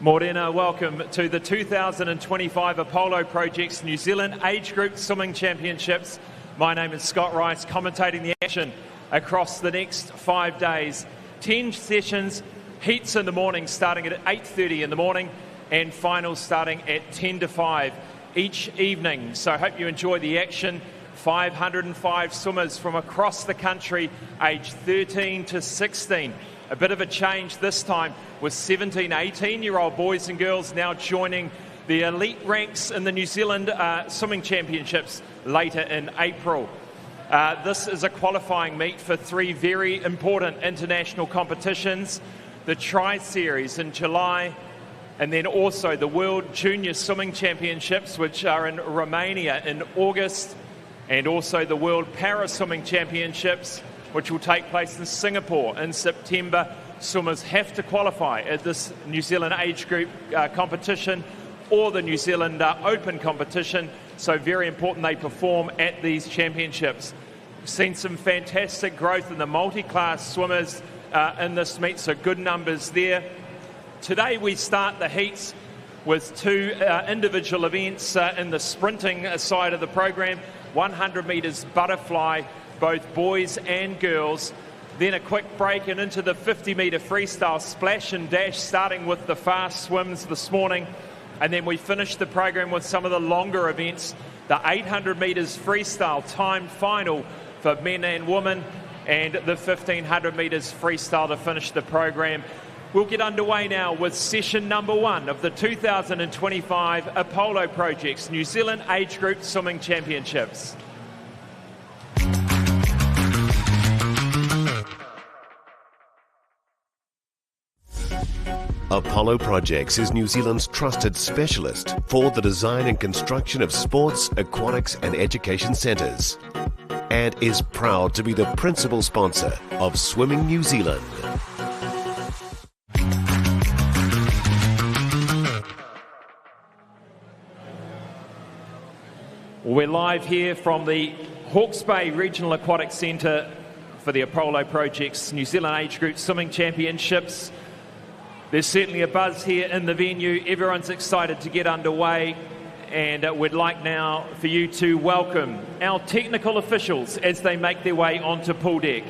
Morena, welcome to the 2025 Apollo Project's New Zealand Age Group Swimming Championships. My name is Scott Rice, commentating the action across the next 5 days. 10 sessions, heats in the morning starting at 8:30 in the morning and finals starting at 10 to 5 each evening. So I hope you enjoy the action. 505 swimmers from across the country, aged 13 to 16. A bit of a change this time with 17, 18-year-old boys and girls now joining the elite ranks in the New Zealand Swimming Championships later in April. This is a qualifying meet for 3 very important international competitions. The Tri-Series in July, and then also the World Junior Swimming Championships, which are in Romania in August, and also the World Para-Swimming Championships, which will take place in Singapore in September. Swimmers have to qualify at this New Zealand age group competition or the New Zealand Open competition, so very important they perform at these championships. We've seen some fantastic growth in the multi-class swimmers in this meet, so good numbers there. Today we start the heats with 2 individual events in the sprinting side of the program, 100 metres butterfly, both boys and girls. Then a quick break and into the 50-metre freestyle splash and dash, starting with the fast swims this morning. And then we finish the program with some of the longer events, the 800 metres freestyle time final for men and women, and the 1500 metres freestyle to finish the program. We'll get underway now with session number 1 of the 2025 Apollo Project's New Zealand Age Group Swimming Championships. Apollo Projects is New Zealand's trusted specialist for the design and construction of sports, aquatics and education centres, and is proud to be the principal sponsor of Swimming New Zealand. We're live here from the Hawke's Bay Regional Aquatic Centre for the Apollo Project's New Zealand Age Group Swimming Championships. There's certainly a buzz here in the venue. Everyone's excited to get underway, and we'd like now for you to welcome our technical officials as they make their way onto pool deck.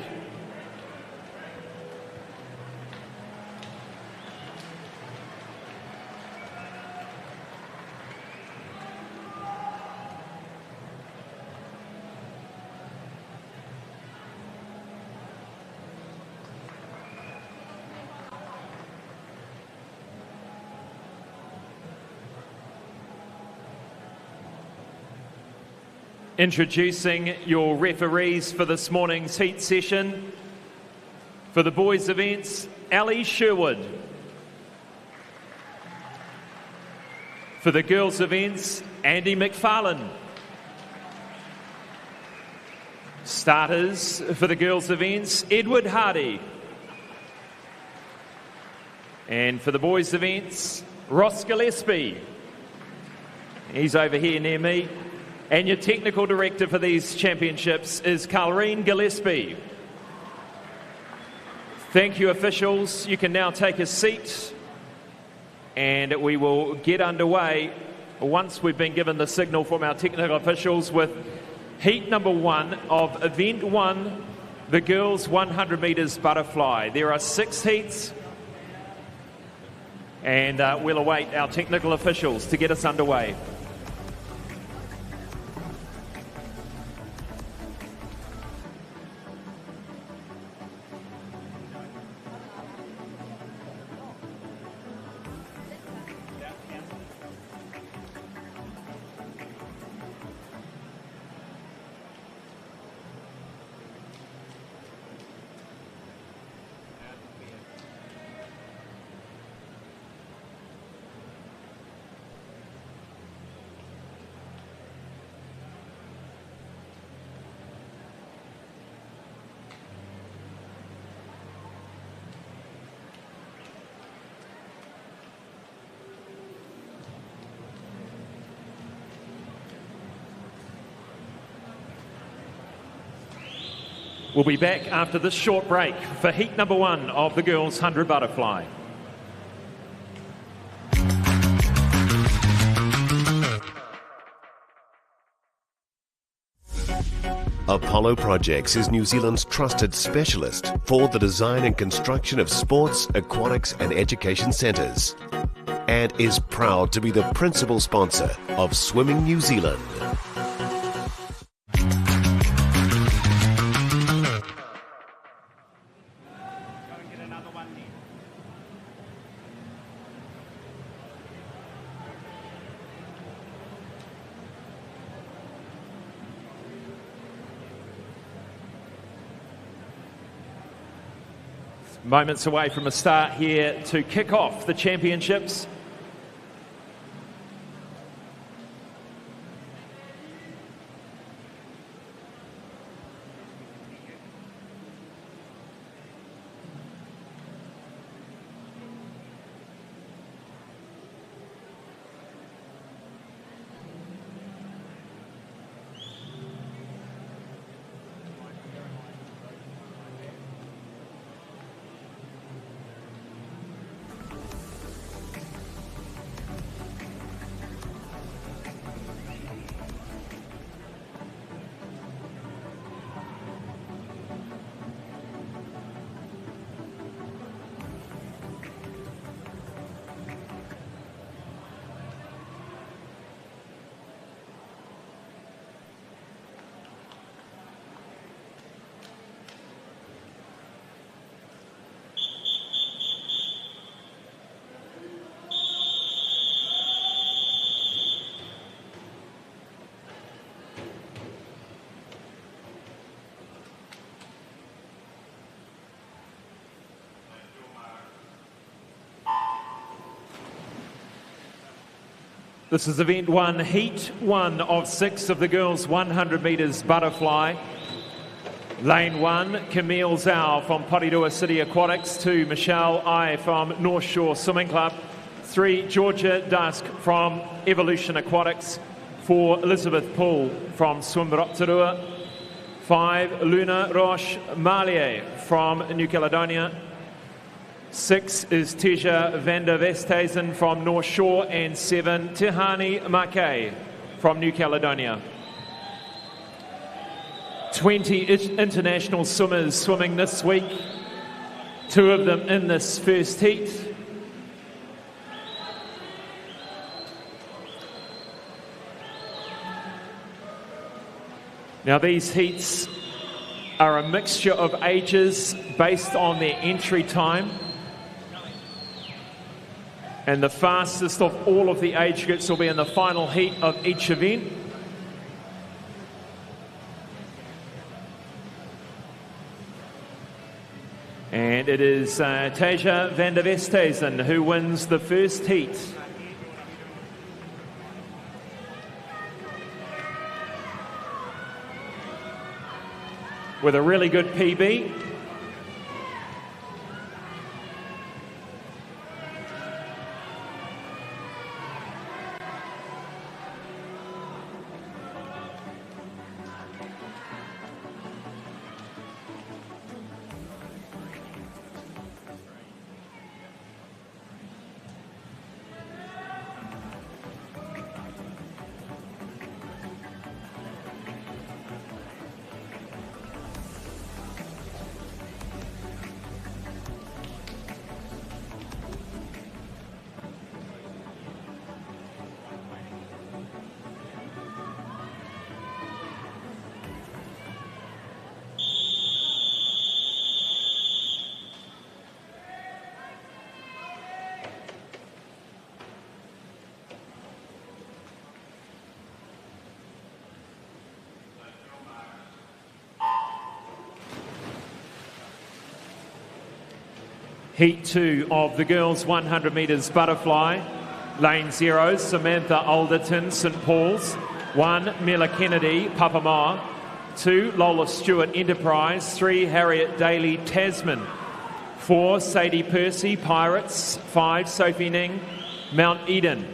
Introducing your referees for this morning's heat session. For the boys' events, Ali Sherwood. For the girls' events, Andy McFarlane. Starters for the girls' events, Edward Hardy. And for the boys' events, Ross Gillespie. He's over here near me. And your technical director for these championships is Colleen Gillespie. Thank you, officials. You can now take a seat, and we will get underway once we've been given the signal from our technical officials with heat number 1 of event 1, the girls 100 metres butterfly. There are 6 heats, and we'll await our technical officials to get us underway. We'll be back after this short break for heat number 1 of the girls 100 butterfly. Apollo Projects is New Zealand's trusted specialist for the design and construction of sports, aquatics and education centres, and is proud to be the principal sponsor of Swimming New Zealand. Moments away from a start here to kick off the championships. This is event one, heat one of 6 of the girls' 100 metres butterfly. Lane 1, Camille Zhao from Porirua City Aquatics. 2, Michelle Ai from North Shore Swimming Club. 3, Georgia Dusk from Evolution Aquatics. 4, Elizabeth Poole from Swim Rotorua. 5, Luna Roche Marlier from New Caledonia. 6 is Teja van der Westhuizen from North Shore, and 7, Tihani Mackay from New Caledonia. 20 international swimmers swimming this week, 2 of them in this first heat. Now these heats are a mixture of ages based on their entry time. And the fastest of all of the age groups will be in the final heat of each event. And it is Teja van der Westhuizen who wins the first heat. With a really good PB. Heat 2 of the girls' 100 metres butterfly. Lane 0, Samantha Alderton, St Paul's. 1, Mila Kennedy, Papamoa. 2, Lola Stewart, Enterprise. 3, Harriet Daly, Tasman. 4, Sadie Percy, Pirates. 5, Sophie Ning, Mount Eden.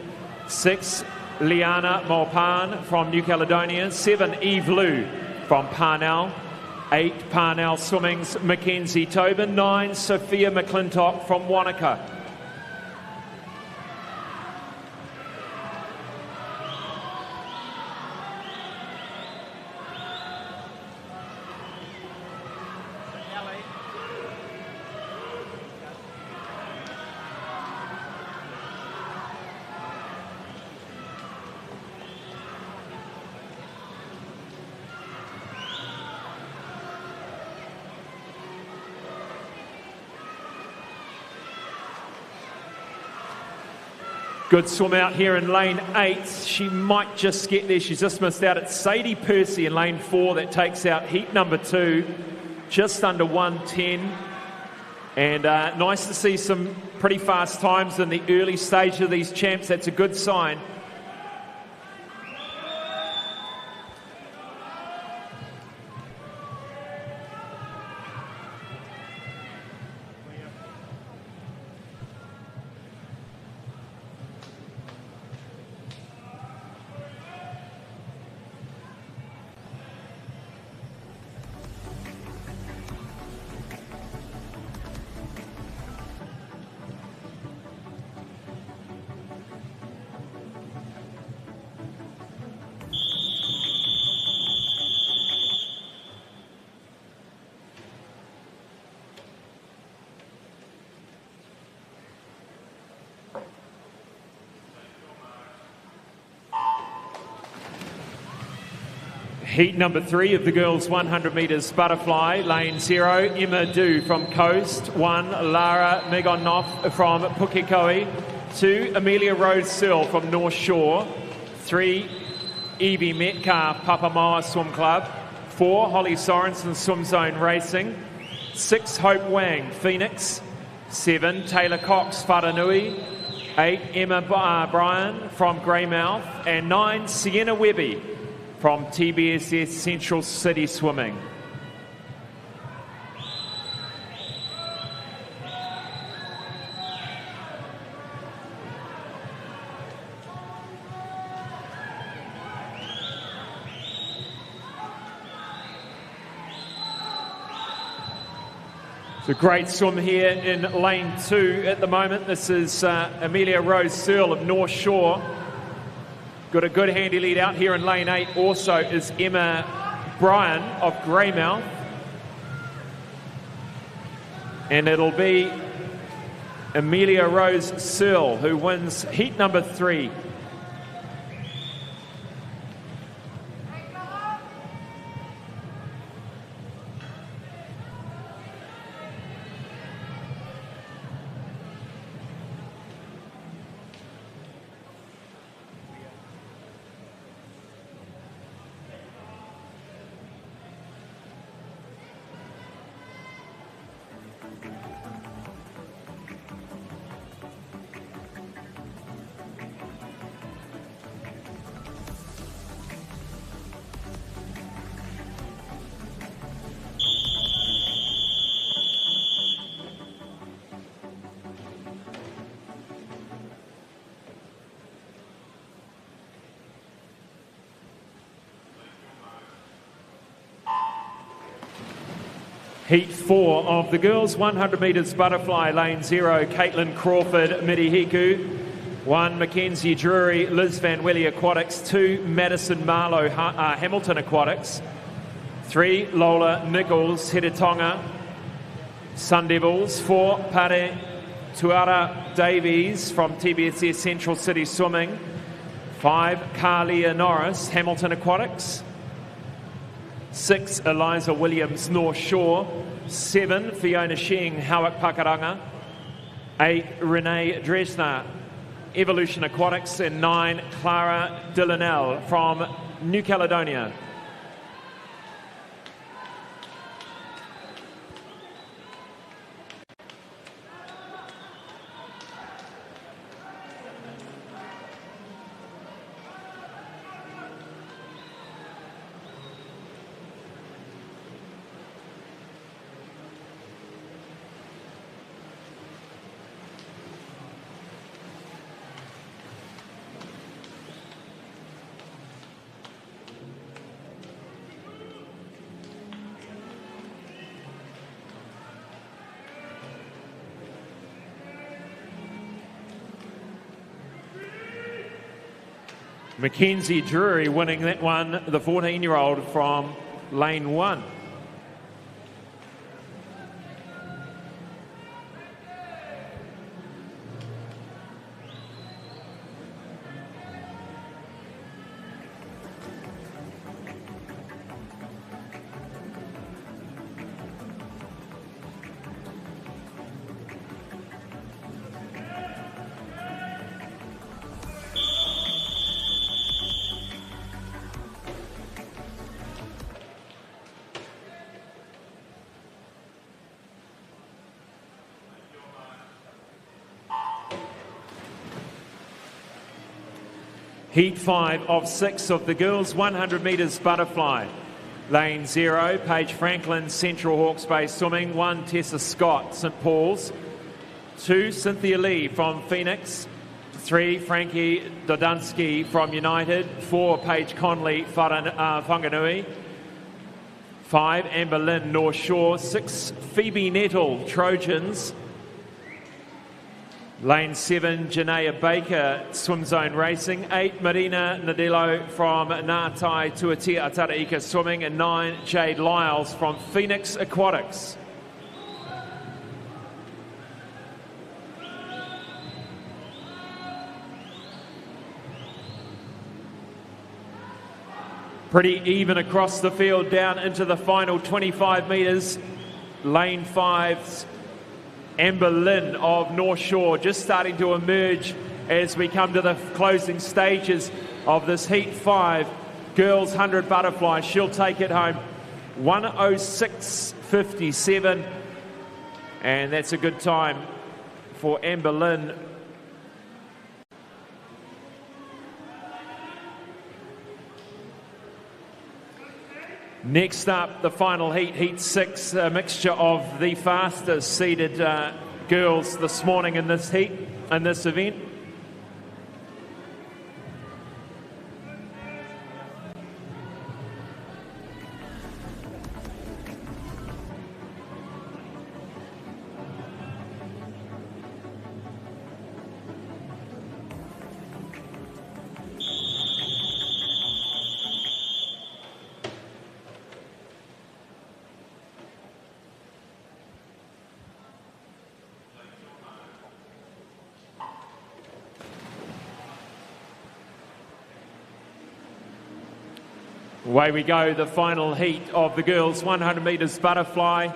6, Liana Maupan from New Caledonia. 7, Eve Liu from Parnell. 8, Parnell Swimming's Mackenzie Tobin. 9, Sophia McClintock from Wanaka. Good swim out here in lane 8. She might just get there. She's just missed out. It's Sadie Percy in lane 4 that takes out heat number 2, just under 1:10. And nice to see some pretty fast times in the early stage of these champs. That's a good sign. Heat number 3 of the girls 100 metres butterfly, lane 0, Emma Du from Coast, 1, Lara Megonoff from Pukekohe, 2, Amelia Rose Searle from North Shore, 3, Evie Metcalf, Papamoa Swim Club, 4, Holly Sorensen Swim Zone Racing, 6, Hope Wang, Phoenix, 7, Taylor Cox, Wharanui, 8, Emma Bryan from Greymouth, and 9, Sienna Webby from TBSS Central City Swimming. It's a great swim here in lane 2 at the moment. This is Amelia Rose Searle of North Shore. Got a good handy lead out here in lane 8 also is Emma Bryan of Greymouth. And it'll be Amelia Rose Searle who wins heat number 3. Heat 4 of the girls 100 metres butterfly, lane 0, Caitlin Crawford, Midihiku, 1, Mackenzie Drury, Liz Van Welly Aquatics, 2, Madison Marlowe, Hamilton Aquatics, 3, Lola Nichols, Heretonga, Sun Devils, 4, Pare Tuara Davies from TBSS Central City Swimming, 5, Carlia Norris, Hamilton Aquatics, 6, Eliza Williams, North Shore, 7, Fiona Sheng, Hawke Pakaranga, 8, Renee Dresner, Evolution Aquatics, and 9, Clara Dillinell from New Caledonia. Mackenzie Drury winning that one, the 14-year-old from lane 1. Heat 5 of 6 of the girls 100 metres butterfly. Lane 0, Paige Franklin, Central Hawke's Bay Swimming. 1, Tessa Scott, St Paul's. 2, Cynthia Lee from Phoenix. 3, Frankie Dodansky from United. 4, Paige Conley, Whanganui. 5, Amber Lynn, North Shore. 6, Phoebe Nettle, Trojans. Lane 7, Janaea Baker, Swim Zone Racing. 8, Marina Nadillo from Ngātai Tuatea Ataraika Swimming. And 9, Jade Lyles from Phoenix Aquatics. Pretty even across the field down into the final 25 metres. Lane 5's Amber Lynn of North Shore just starting to emerge as we come to the closing stages of this Heat 5 girls 100 butterfly. She'll take it home 1:06.57, and that's a good time for Amber Lynn. Next up, the final heat, Heat 6, a mixture of the fastest seeded girls this morning in this heat, in this event. Away we go, the final heat of the girls 100 metres butterfly,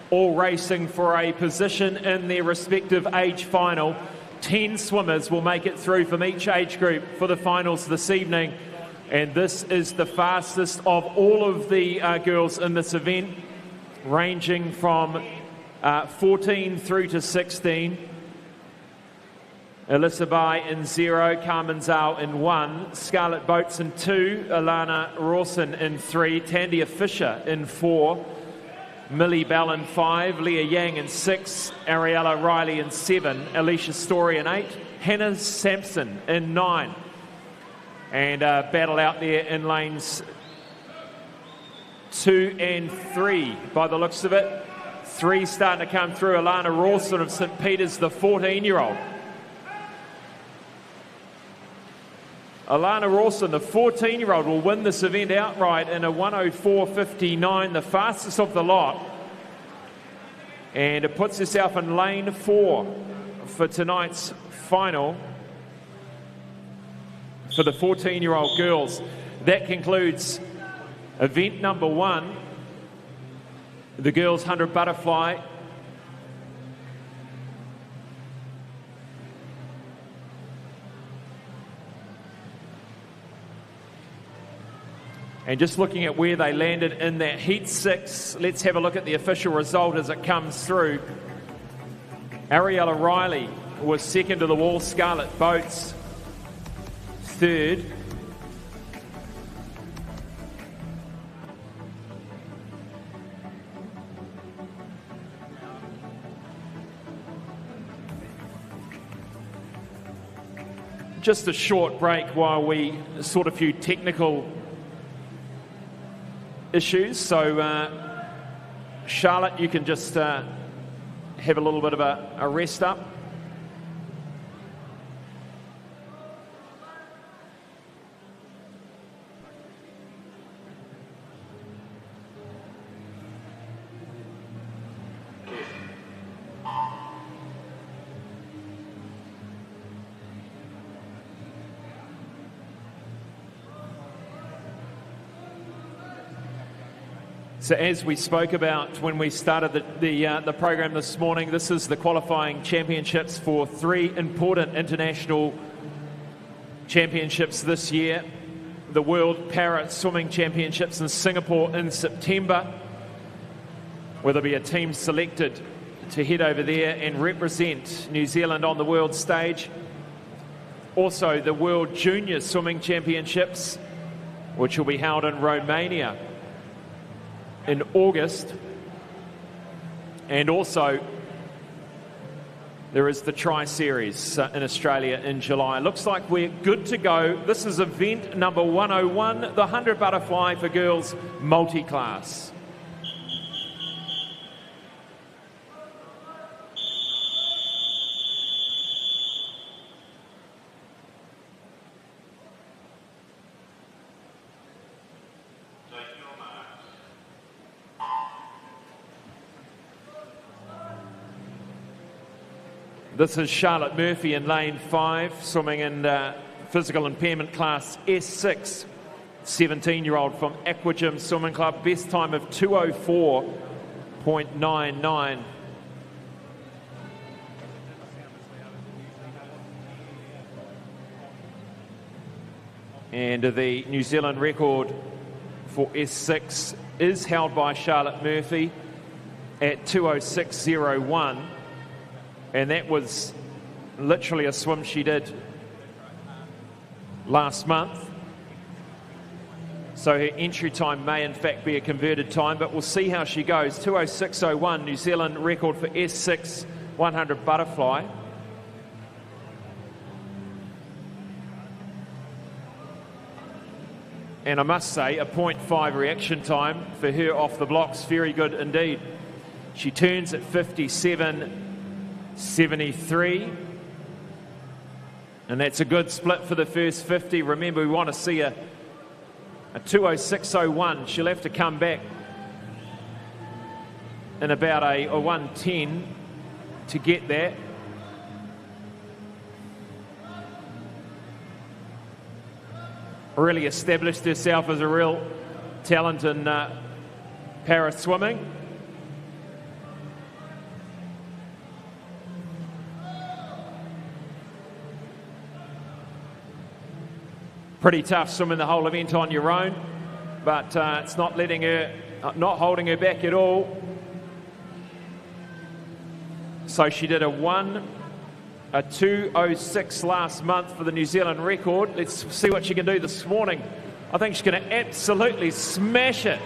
all racing for a position in their respective age final. 10 swimmers will make it through from each age group for the finals this evening, and this is the fastest of all of the girls in this event, ranging from 14 through to 16. Alyssa Bai in 0, Carmen Zhao in 1, Scarlett Boats in 2, Alana Rawson in 3, Tandia Fisher in 4, Millie Bell in 5, Leah Yang in 6, Ariella Riley in 7, Alicia Story in 8, Hannah Sampson in 9. And battle out there in lanes 2 and 3 by the looks of it. 3 starting to come through. Alana Rawson of St Peter's, the 14-year-old. Alana Rawson, the 14-year-old, will win this event outright in a 1:04.59, the fastest of the lot. And it puts herself in lane 4 for tonight's final for the 14-year-old girls. That concludes event number 1, the girls 100 butterfly. And just looking at where they landed in that Heat 6, let's have a look at the official result as it comes through. Ariella Riley was second to the wall, Scarlett Boats third. Just a short break while we sort a few technical issues. So Charlotte, you can just have a little bit of a rest up. So as we spoke about when we started the program this morning, this is the qualifying championships for 3 important international championships this year. The World Para Swimming Championships in Singapore in September, where there'll be a team selected to head over there and represent New Zealand on the world stage. Also, the World Junior Swimming Championships, which will be held in Romania in August. And also, there is the Tri-Series in Australia in July. Looks like we're good to go. This is event number 101, the 100 butterfly for girls multi-class. This is Charlotte Murphy in lane 5, swimming in physical impairment class S6, 17-year-old from Aquatic Swimming Club, best time of 2:04.99. And the New Zealand record for S6 is held by Charlotte Murphy at 2:06.01. And that was literally a swim she did last month. So her entry time may in fact be a converted time, but we'll see how she goes. 2:06.01, New Zealand record for S6 100 butterfly. And I must say, a 0.5 reaction time for her off the blocks, very good indeed. She turns at 57.73, and that's a good split for the first 50. Remember, we want to see a 2:06.01. She'll have to come back in about a 1:10 to get that. Really established herself as a real talent in para swimming. Pretty tough swimming the whole event on your own, but it's not letting her, not holding her back at all. So she did a 2:06 last month for the New Zealand record. Let's see what she can do this morning. I think she's going to absolutely smash it.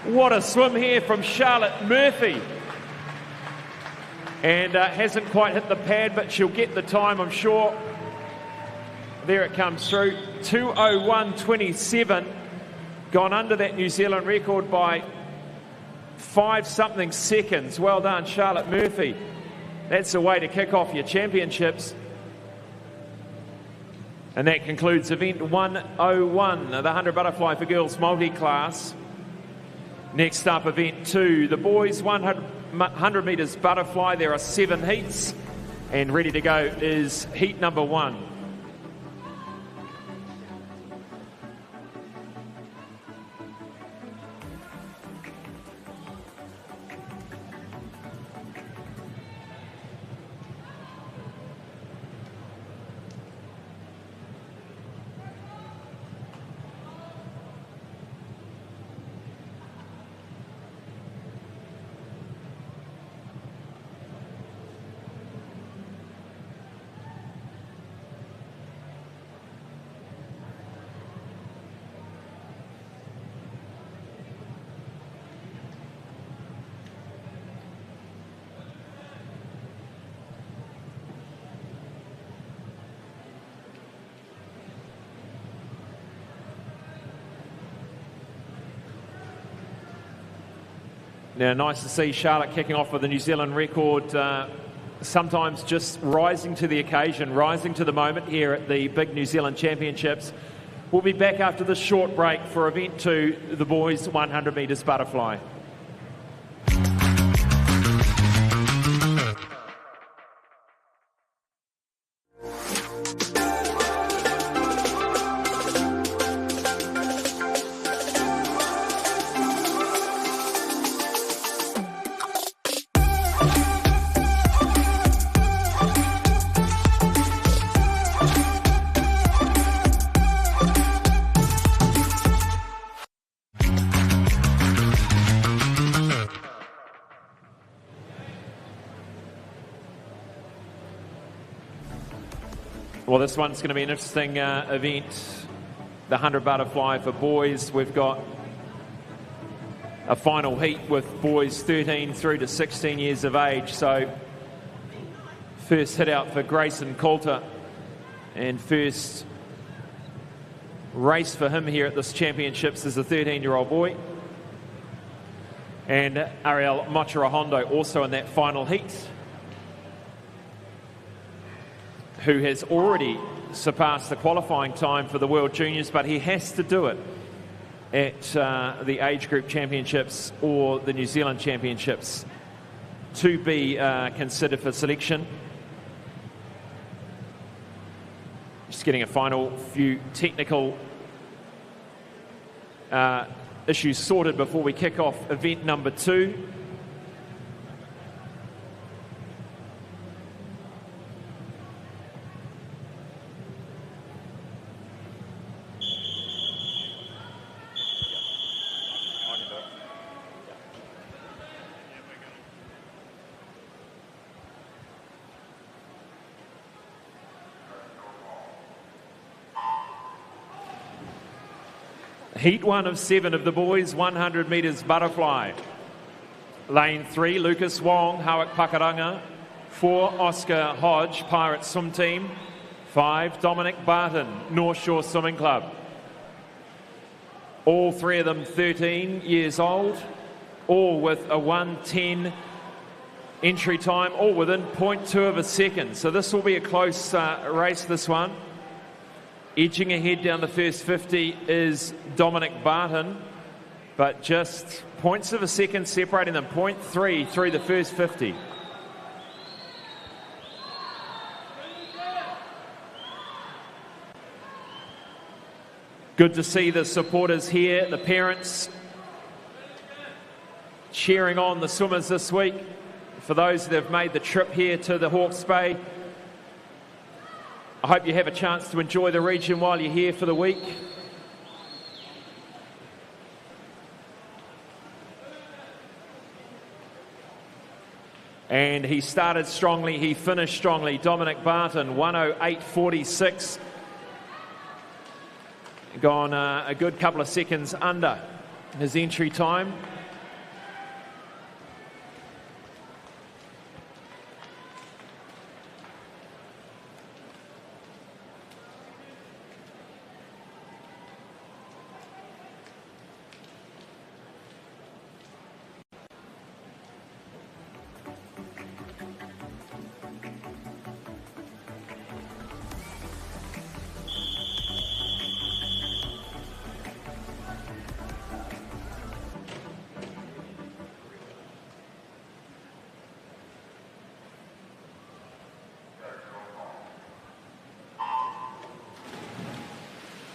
What a swim here from Charlotte Murphy. And hasn't quite hit the pad, but she'll get the time, I'm sure. There it comes through, 2:01.27, gone under that New Zealand record by 5-something seconds. Well done, Charlotte Murphy. That's the way to kick off your championships. And that concludes event 101, the 100 butterfly for girls multi-class. Next up, event 2, the boys 100 metres butterfly. There are 7 heats, and ready to go is heat number 1. Now, nice to see Charlotte kicking off with the New Zealand record, sometimes just rising to the occasion, rising to the moment here at the big New Zealand Championships. We'll be back after this short break for event 2, the boys 100 metres butterfly. Well, this one's going to be an interesting event. The 100 butterfly for boys. We've got a final heat with boys 13 through to 16 years of age. So first hit out for Grayson Coulter, and first race for him here at this championships is a 13-year-old boy. And Ariel Mochirahondo also in that final heat, who has already surpassed the qualifying time for the World Juniors, but he has to do it at the age group championships or the New Zealand championships to be considered for selection. Just getting a final few technical issues sorted before we kick off event number 2. Heat 1 of 7 of the boys, 100 metres butterfly. Lane 3, Lucas Wong, Hawke Pakaranga. 4, Oscar Hodge, Pirate Swim Team. 5, Dominic Barton, North Shore Swimming Club. All 3 of them 13 years old, all with a 1:10 entry time, all within 0.2 of a second. So this will be a close race, this one. Edging ahead down the first 50 is Dominic Barton, but just points of a second separating them, 0.3 through the first 50. Good to see the supporters here, the parents cheering on the swimmers this week. For those that have made the trip here to the Hawke's Bay, I hope you have a chance to enjoy the region while you're here for the week. And he started strongly, he finished strongly. Dominic Barton, 1:08.46. Gone a good couple of seconds under his entry time.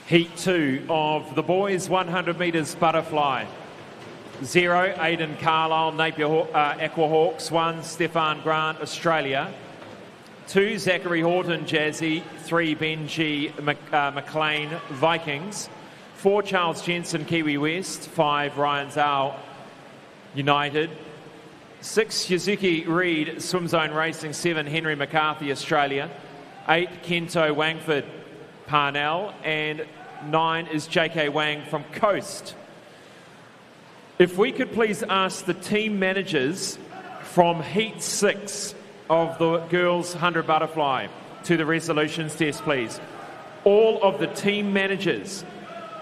Heat 2 of the boys, 100 metres butterfly. 0, Aidan Carlisle, Napier Aquahawks. 1, Stefan Grant, Australia. 2, Zachary Horton, Jazzy. 3, Benji McLean, Vikings. 4, Charles Jensen, Kiwi West. 5, Ryan Zhao, United. 6, Yuzuki Reid, Swim Zone Racing. 7, Henry McCarthy, Australia. 8, Kento Wangford, Parnell, and 9 is JK Wang from Coast. If we could please ask the team managers from Heat 6 of the girls 100 butterfly to the resolutions test, please. All of the team managers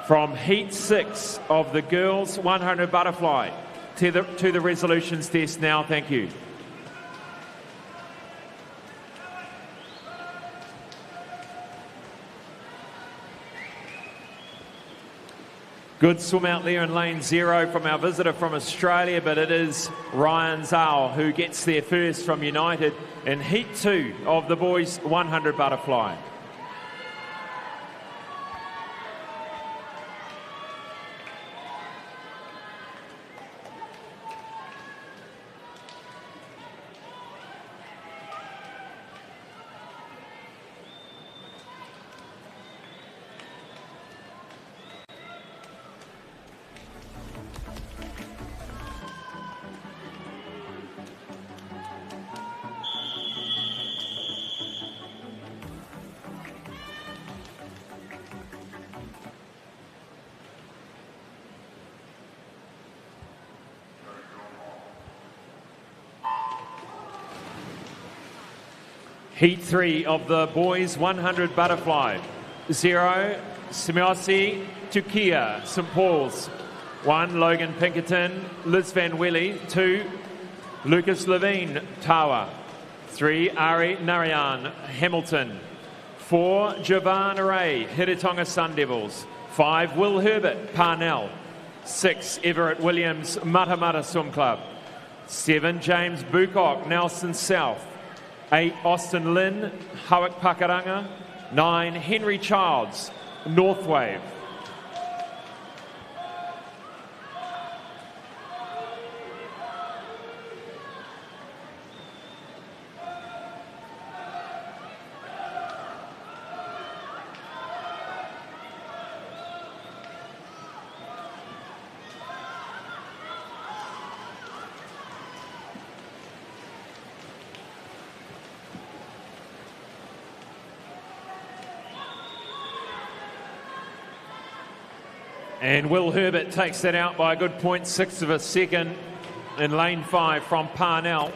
from Heat 6 of the girls 100 butterfly to the resolutions test now, thank you. Good swim out there in lane 0 from our visitor from Australia, but it is Ryan Zhao who gets there first from United in Heat 2 of the boys 100 butterfly. Heat 3 of the boys 100 butterfly. 0, Simiosi Tukia, St Paul's. 1, Logan Pinkerton, Liz Van Welly. 2, Lucas Levine, Tawa. 3, Ari Narayan, Hamilton. 4, Javan Ray, Hiritonga Sun Devils. 5, Will Herbert, Parnell. 6, Everett Williams, Matamata Swim Club. 7, James Bucock, Nelson South. 8, Austin Lynn, Hawke Pakaranga. 9, Henry Childs, North Wave. And Will Herbert takes that out by a good 0.6 of a second in lane 5 from Parnell.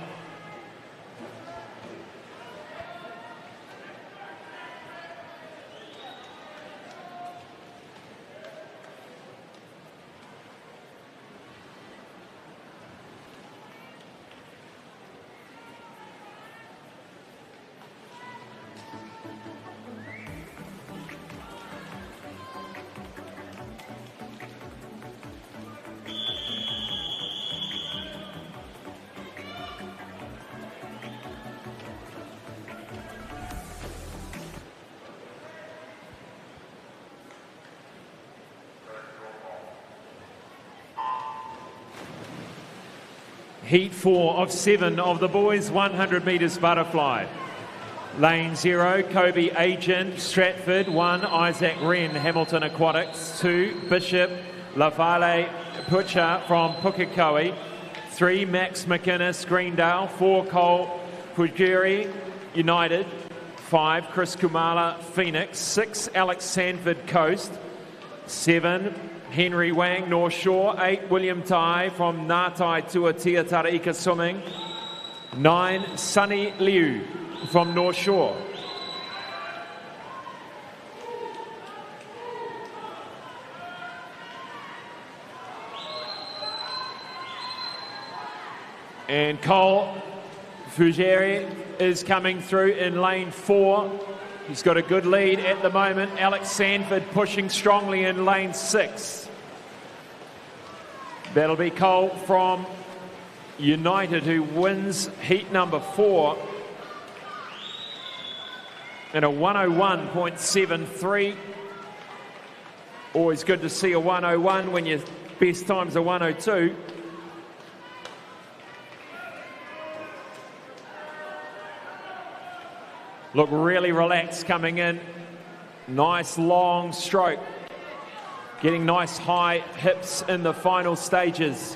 Heat 4 of 7 of the boys 100 metres butterfly. Lane 0, Kobe Agent, Stratford. 1, Isaac Wren, Hamilton Aquatics. 2, Bishop Lavale Pucha from Pukekohe. 3, Max McInnes, Greendale. 4, Cole Pujiri, United. 5, Chris Kumala, Phoenix. 6, Alex Sanford, Coast. 7, Henry Wang, North Shore. 8, William Tai from Ngātai Tuatia Taraika Swimming. 9, Sunny Liu from North Shore. And Cole Fugere is coming through in lane 4. He's got a good lead at the moment. Alex Sanford pushing strongly in lane 6. That'll be Cole from United, who wins heat number 4 in a 101.73. Always good to see a 101 when your best time's a 102. Look really relaxed coming in. Nice long stroke. Getting nice high hips in the final stages.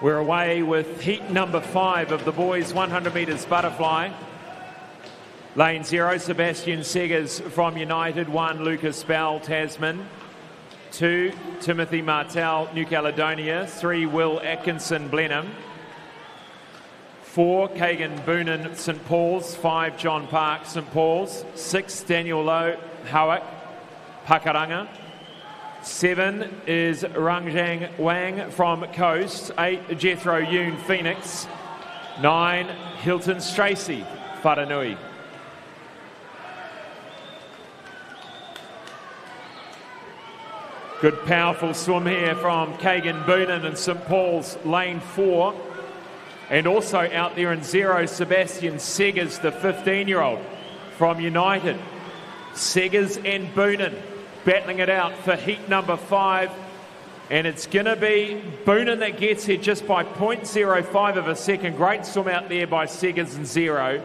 We're away with heat number 5 of the boys 100 metres butterfly. Lane 0, Sebastian Seggers from United. 1, Lucas Bell, Tasman. 2, Timothy Martell, New Caledonia. 3, Will Atkinson, Blenheim. 4, Kagan Boonen, St Paul's. 5, John Park, St Paul's. 6, Daniel Lowe, Hawke, Pakaranga. 7 is Rangjang Wang from Coast. 8, Jethro Yoon, Phoenix. 9, Hilton Stracey, Whananui. Good powerful swim here from Kagan Boonen and St Paul's, lane 4. And also out there in 0, Sebastian Seggers, the 15-year-old from United. Seggers and Boonen battling it out for heat number 5. And it's going to be Boonen that gets here just by 0.05 of a second. Great swim out there by Seggers in 0.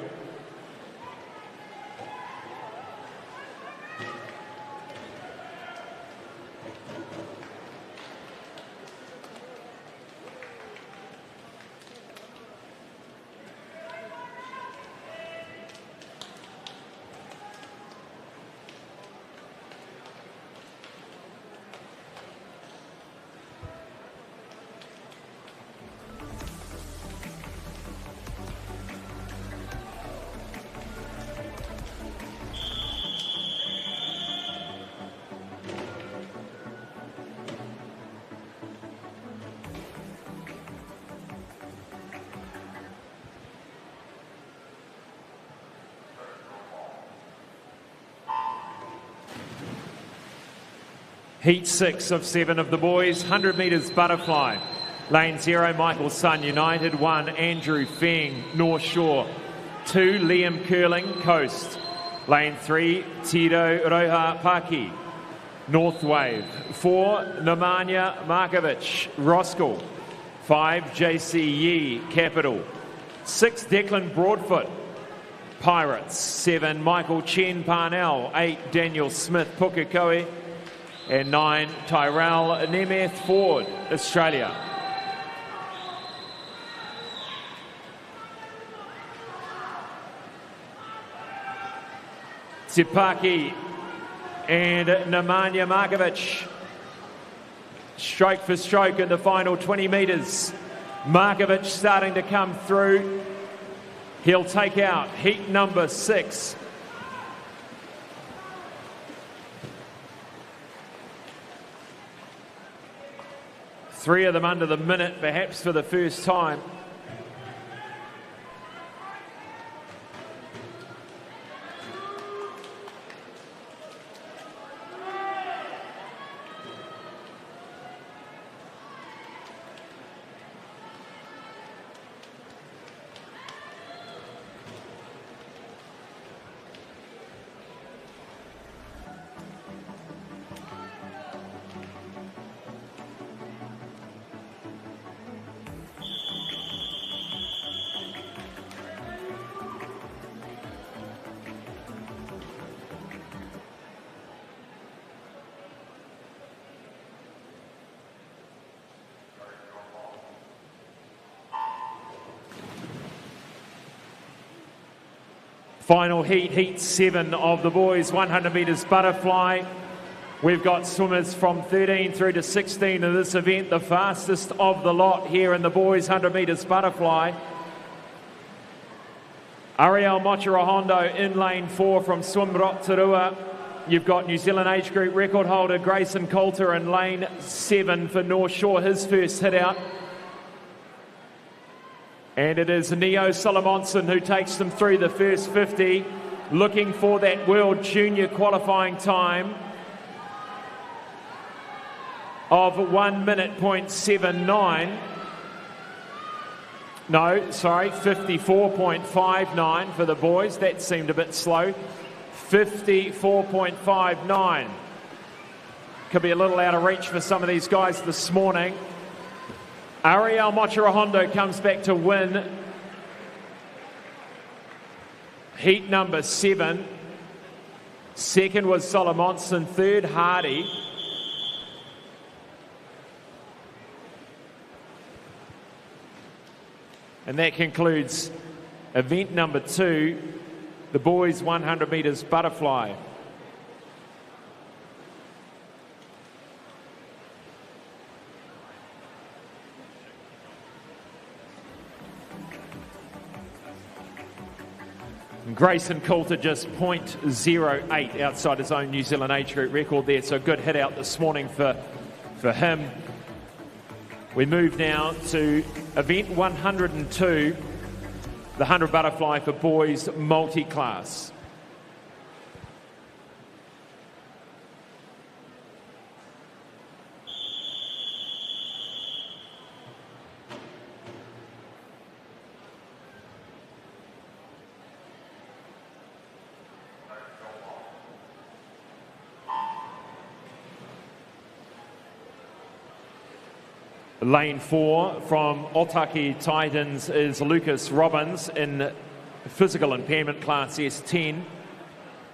Heat 6 of 7 of the boys, 100 metres butterfly. Lane 0, Michael Sun, United. 1, Andrew Feng, North Shore. 2, Liam Curling, Coast. Lane 3, Tito Roha Paki, North Wave. 4, Nemanja Markovic, Roskell. 5, JC Yee, Capital. 6, Declan Broadfoot, Pirates. 7, Michael Chen, Parnell. 8, Daniel Smith, Pukekohe. And 9, Tyrell Nemeth, Ford, Australia. Tipaki and Nemanja Markovic, stroke for stroke in the final 20 metres. Markovic starting to come through. He'll take out heat number 6. Three of them under the minute, perhaps for the first time. Final heat, heat 7 of the boys, 100 metres butterfly. We've got swimmers from 13 through to 16 in this event, the fastest of the lot here in the boys 100 metres butterfly. Ariel Mochirahondo in lane 4 from Swim Rotorua. You've got New Zealand age group record holder Grayson Coulter in lane 7 for North Shore, his first hit out. And it is Neo Solomonson who takes them through the first 50, looking for that World Junior qualifying time of 1 minute .79. No, sorry, 54.59 for the boys. That seemed a bit slow. 54.59. Could be a little out of reach for some of these guys this morning. Ariel Mochirahondo comes back to win heat number 7. Second was Solomonson, third Hardy. And that concludes event number 2, the boys 100 metres butterfly. Grayson Coulter just .08 outside his own New Zealand age group record there, so a good hit out this morning for him. We move now to event 102, the 100 butterfly for boys multi-class. Lane 4 from Otaki Titans is Lucas Robbins in physical impairment class S10.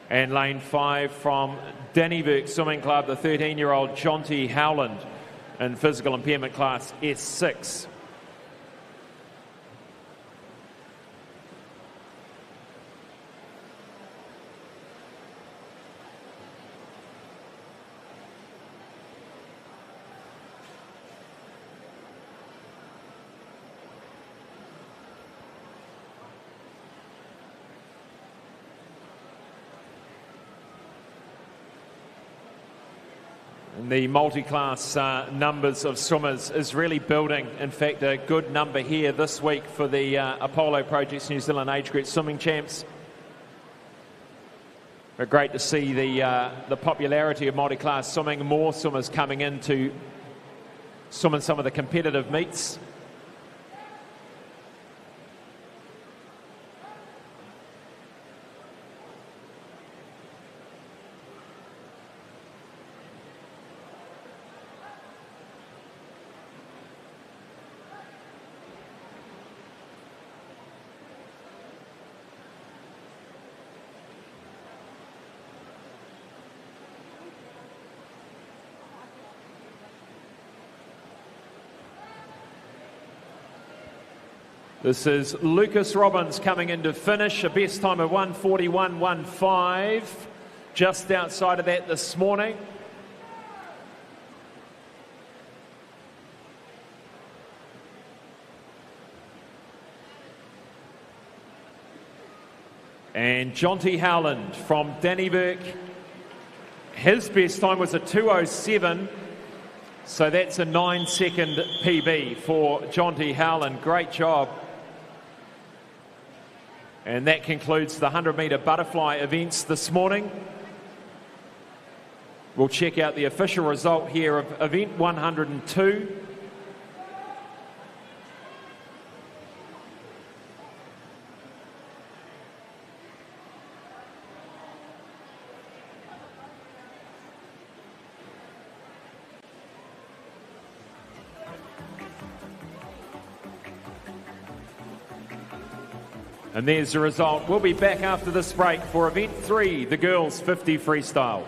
And lane 5 from Dannyburg Swimming Club, the 13-year-old Jonty Howland in physical impairment class S6. The multi-class numbers of swimmers is really building. In fact, a good number here this week for the Apollo Projects New Zealand Age Group Swimming Champs. But great to see the popularity of multi-class swimming, more swimmers coming in to swim in some of the competitive meets. This is Lucas Robbins coming in to finish, a best time of 1:41.15, just outside of that this morning. And Jonty Howland from Dannyburg, his best time was a 2:07. So that's a 9-second PB for Jonty Howland. Great job. And that concludes the 100-metre butterfly events this morning. We'll check out the official result here of event 102. And there's the result. We'll be back after this break for event 3, the girls 50 freestyle.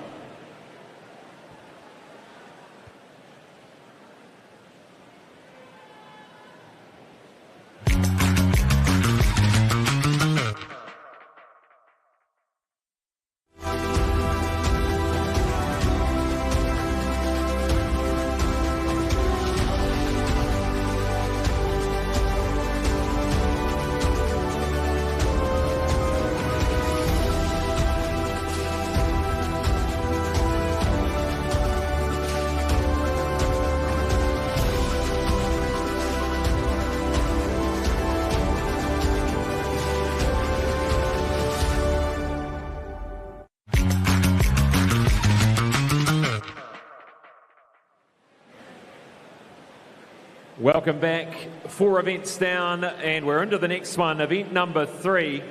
Welcome back. 4 events down, and we're into the next one. Event number 3,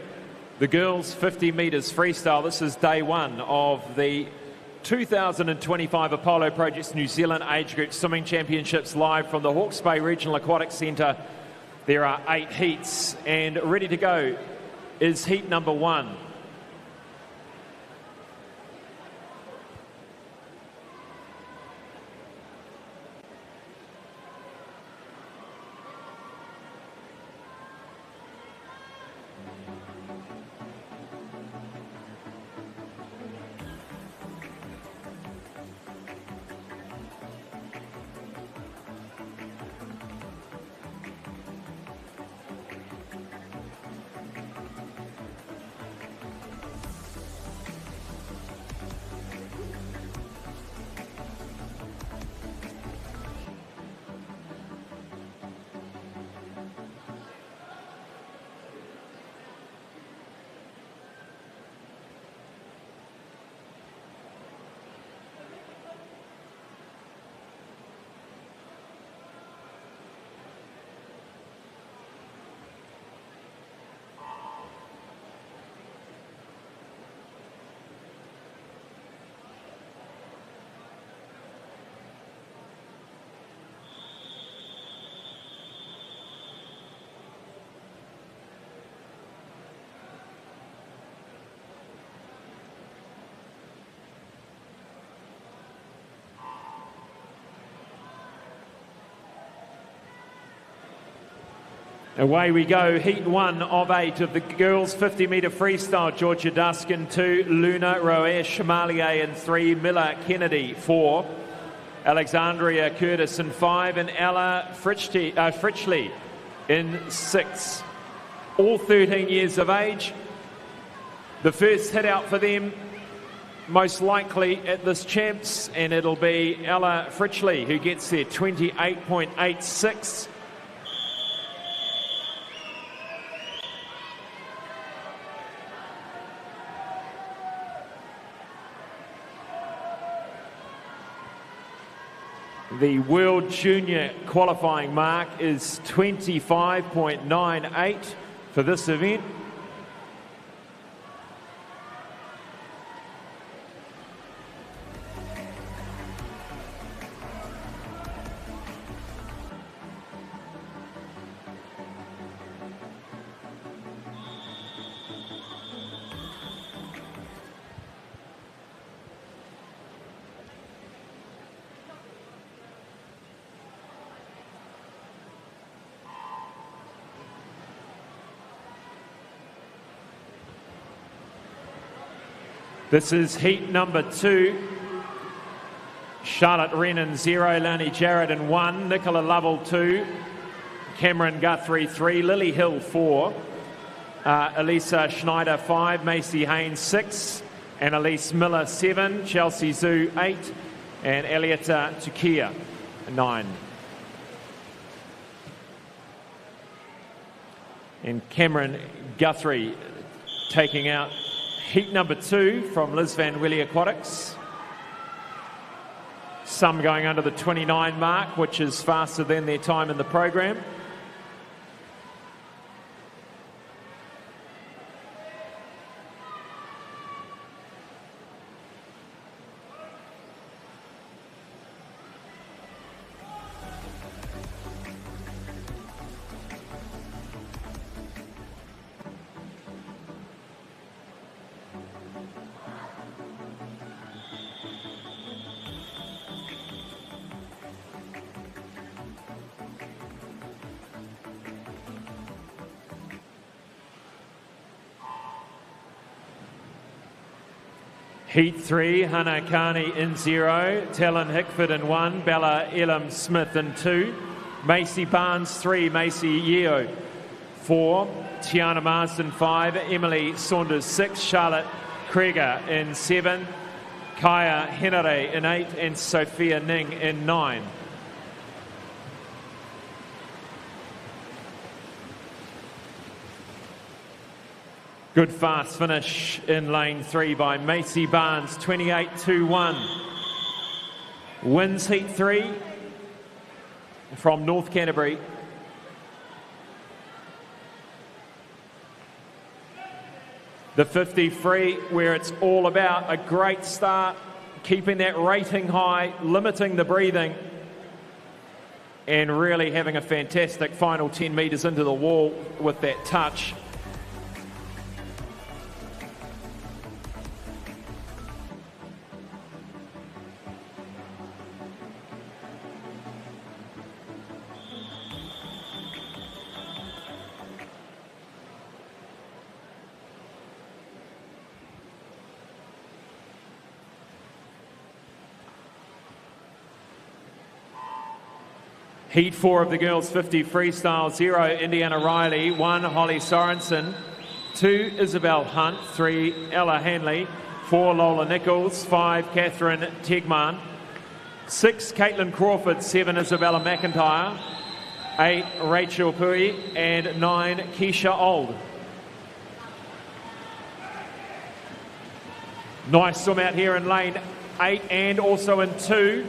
the girls 50 metres freestyle. This is day 1 of the 2025 Apollo Projects New Zealand Age Group Swimming Championships, live from the Hawke's Bay Regional Aquatic Centre. There are 8 heats, and ready to go is heat number 1. Away we go, heat 1 of 8 of the girls 50 metre freestyle. Georgia Dusk in 2, Luna Roesh Chamalier in 3, Miller Kennedy 4, Alexandria Curtis in 5, and Ella Fritchley in 6. All 13 years of age. The first hit out for them, most likely at this champs, and it'll be Ella Fritchley who gets there, 28.86. The World Junior qualifying mark is 25.98 for this event. This is heat number 2. Charlotte Rennan 0, Lani Jarrett in 1, Nicola Lovell 2, Cameron Guthrie 3, Lily Hill 4, Elisa Schneider 5, Macy Haynes 6, and Elise Miller 7, Chelsea Zhu 8, and Eliota Tukia 9. And Cameron Guthrie taking out heat number 2 from Liz Van Willy Aquatics. Some going under the 29 mark, which is faster than their time in the program. Heat 3, Hannah Carney in 0, Talon Hickford in 1, Bella Elam Smith in 2, Macy Barnes 3, Macy Yeo 4, Tiana Marsden 5, Emily Saunders 6, Charlotte Krieger in 7, Kaya Henare in 8, and Sophia Ning in 9. Good fast finish in lane 3 by Macy Barnes, 28.21. Wins heat 3 from North Canterbury. The 50 free, where it's all about a great start, keeping that rating high, limiting the breathing, and really having a fantastic final 10 metres into the wall with that touch. Heat 4 of the girls 50 freestyle, 0 Indiana Riley, 1 Holly Sorensen, 2 Isabel Hunt, 3 Ella Hanley, 4 Lola Nichols, 5 Catherine Tegman, 6 Caitlin Crawford, 7 Isabella McIntyre, 8 Rachel Pui, and 9 Keisha Old. Nice swim out here in lane 8 and also in 2.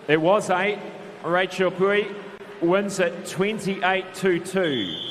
It was 8. Rachel Pui wins at 28.22.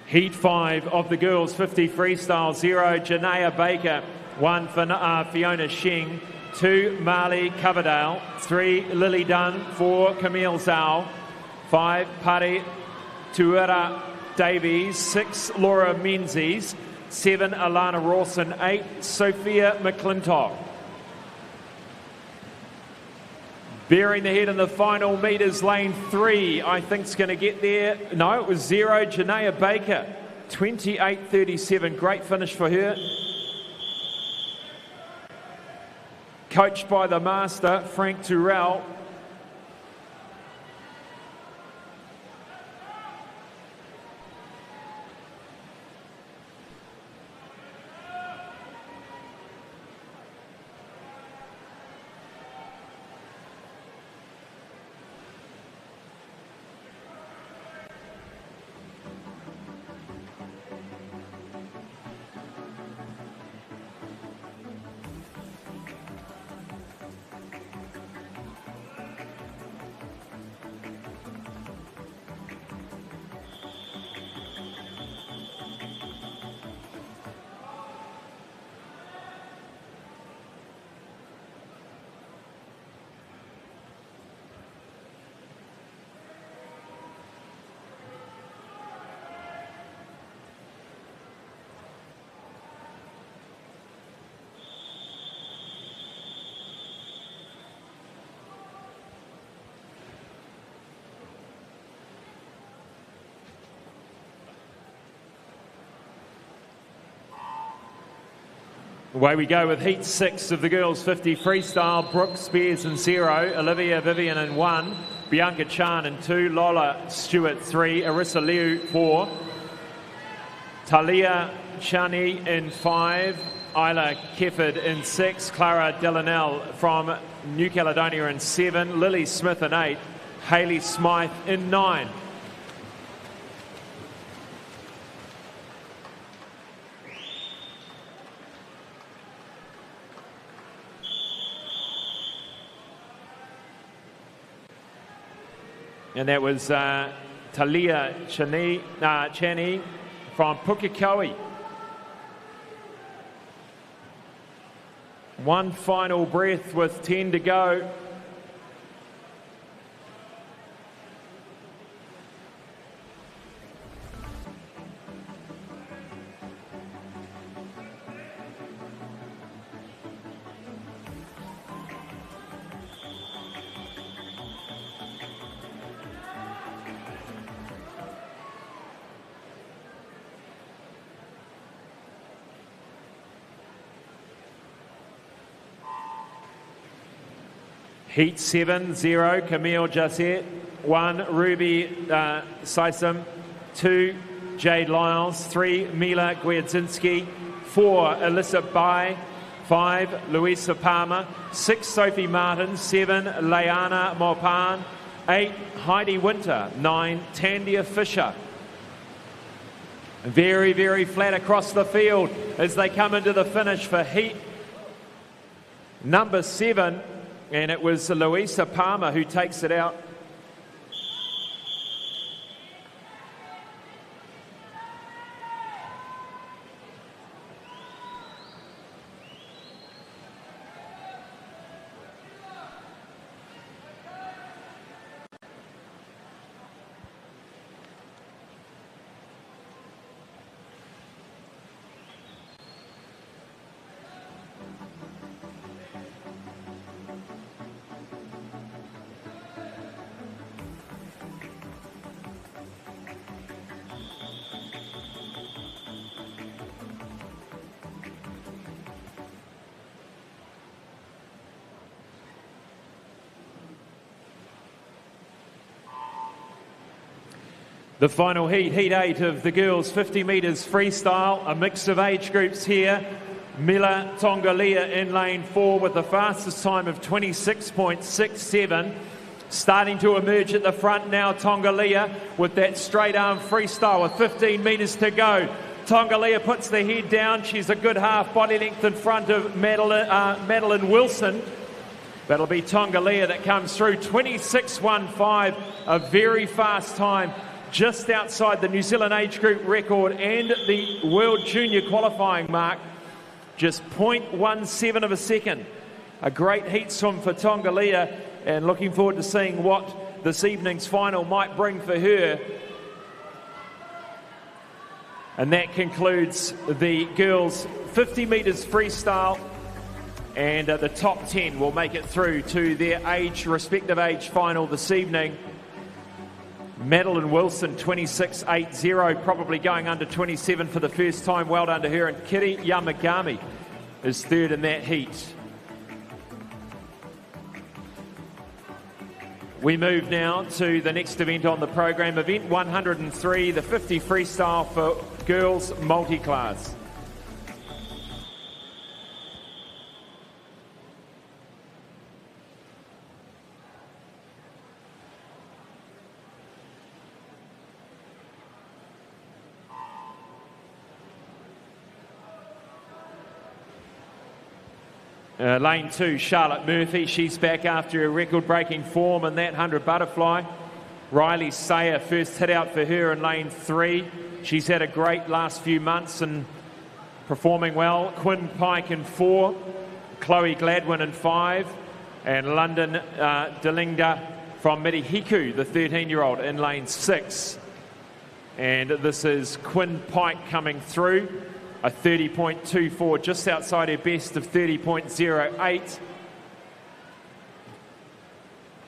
Heat 5 of the girls 50 freestyle. 0, Janaea Baker. 1, Fiona Sheng. 2, Marley Coverdale. 3, Lily Dunn. 4, Camille Zhao. 5, Pari Tuera Davies. 6, Laura Menzies. 7, Alana Rawson. 8, Sophia McClintock. Bearing the head in the final meters, lane 3, I think is going to get there. No, it was 0, Janaea Baker. 28.37, great finish for her. Coached by the master, Frank Turrell. Away we go with Heat 6 of the girls 50 freestyle. Brooke Spears in 0, Olivia Vivian in 1, Bianca Chan in 2, Lola Stewart 3, Arissa Liu 4, Talia Chani in 5, Isla Kefford in 6, Clara Delanelle from New Caledonia in 7, Lily Smith in 8, Hayley Smythe in 9. And that was Talia Chani from Pukekohe. One final breath with 10 to go. Heat 7, 0, Camille Jasset. 1, Ruby Sysam. 2, Jade Lyles. 3, Mila Gwiadzinski. 4, Alyssa Bai. 5, Louisa Palmer. 6, Sophie Martin. 7, Leana Mopan. 8, Heidi Winter. 9, Tandia Fisher. Very, very flat across the field as they come into the finish for Heat number 7. And it was Louisa Palmer who takes it out. The final heat, Heat 8 of the girls 50 metres freestyle, a mix of age groups here. Mila Tongalia in lane 4 with the fastest time of 26.67. Starting to emerge at the front now, Tongalia with that straight arm freestyle with 15 metres to go. Tongalia puts the head down. She's a good half body length in front of Madeline Wilson. That'll be Tongalia that comes through 26.15, a very fast time. just outside the New Zealand age group record and the World Junior qualifying mark, just 0.17 of a second. A great heat swim for Tongalia, and looking forward to seeing what this evening's final might bring for her. And that concludes the girls' 50 metres freestyle, and the top 10 will make it through to their respective age final this evening. Madeline Wilson, 26.80, probably going under 27 for the first time. Well done to her. And Kiri Yamagami is third in that heat. We move now to the next event on the program, event 103, the 50 freestyle for girls multi-class. Lane 2, Charlotte Murphy. She's back after a record-breaking form in that 100 butterfly. Riley Sayer, first hit out for her in lane 3. She's had a great last few months and performing well. Quinn Pike in 4. Chloe Gladwin in 5. And London Delinga from Mirihiku, the 13-year-old, in lane 6. And this is Quinn Pike coming through. A 30.24, just outside her best of 30.08.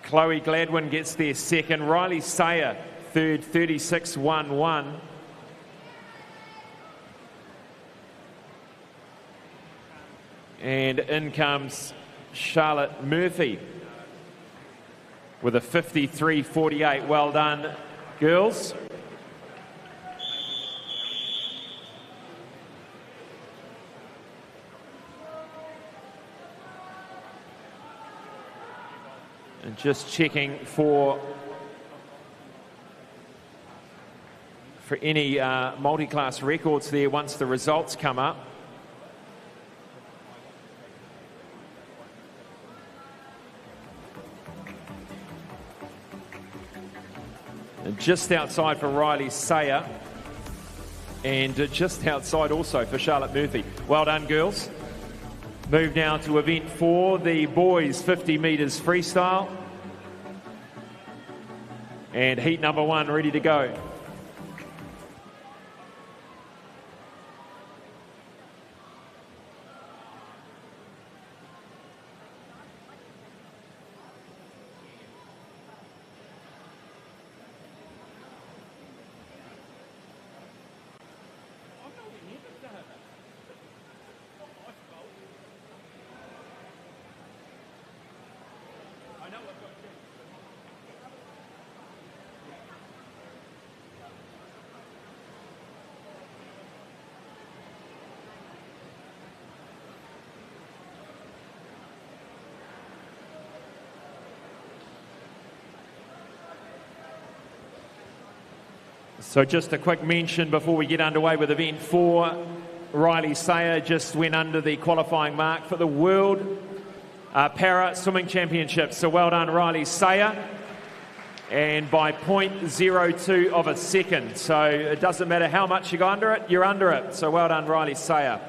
Chloe Gladwin gets there second. Riley Sayer third, 36.11. And in comes Charlotte Murphy with a 53.48. Well done, girls. And just checking for any multi-class records there once the results come up. And just outside for Riley Sayer, and just outside also for Charlotte Murphy. Well done, girls. Move now to event 4, the boys 50 metres freestyle. And heat number 1 ready to go. So just a quick mention before we get underway with event 4. Riley Sayer just went under the qualifying mark for the World Para Swimming Championships. So well done, Riley Sayer. And by 0.02 of a second. So it doesn't matter how much you go under it, you're under it. So well done, Riley Sayer.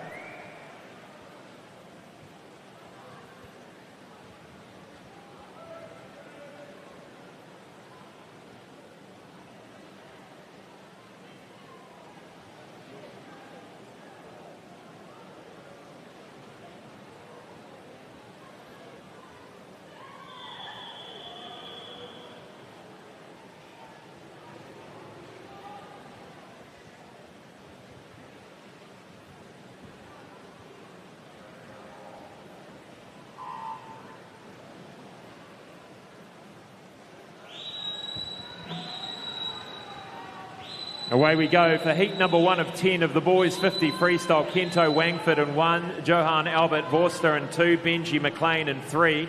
Away we go for heat number 1 of 10 of the boys 50 freestyle. Kento Wangford in 1, Johan Albert Vorster in 2, Benji McLean in 3,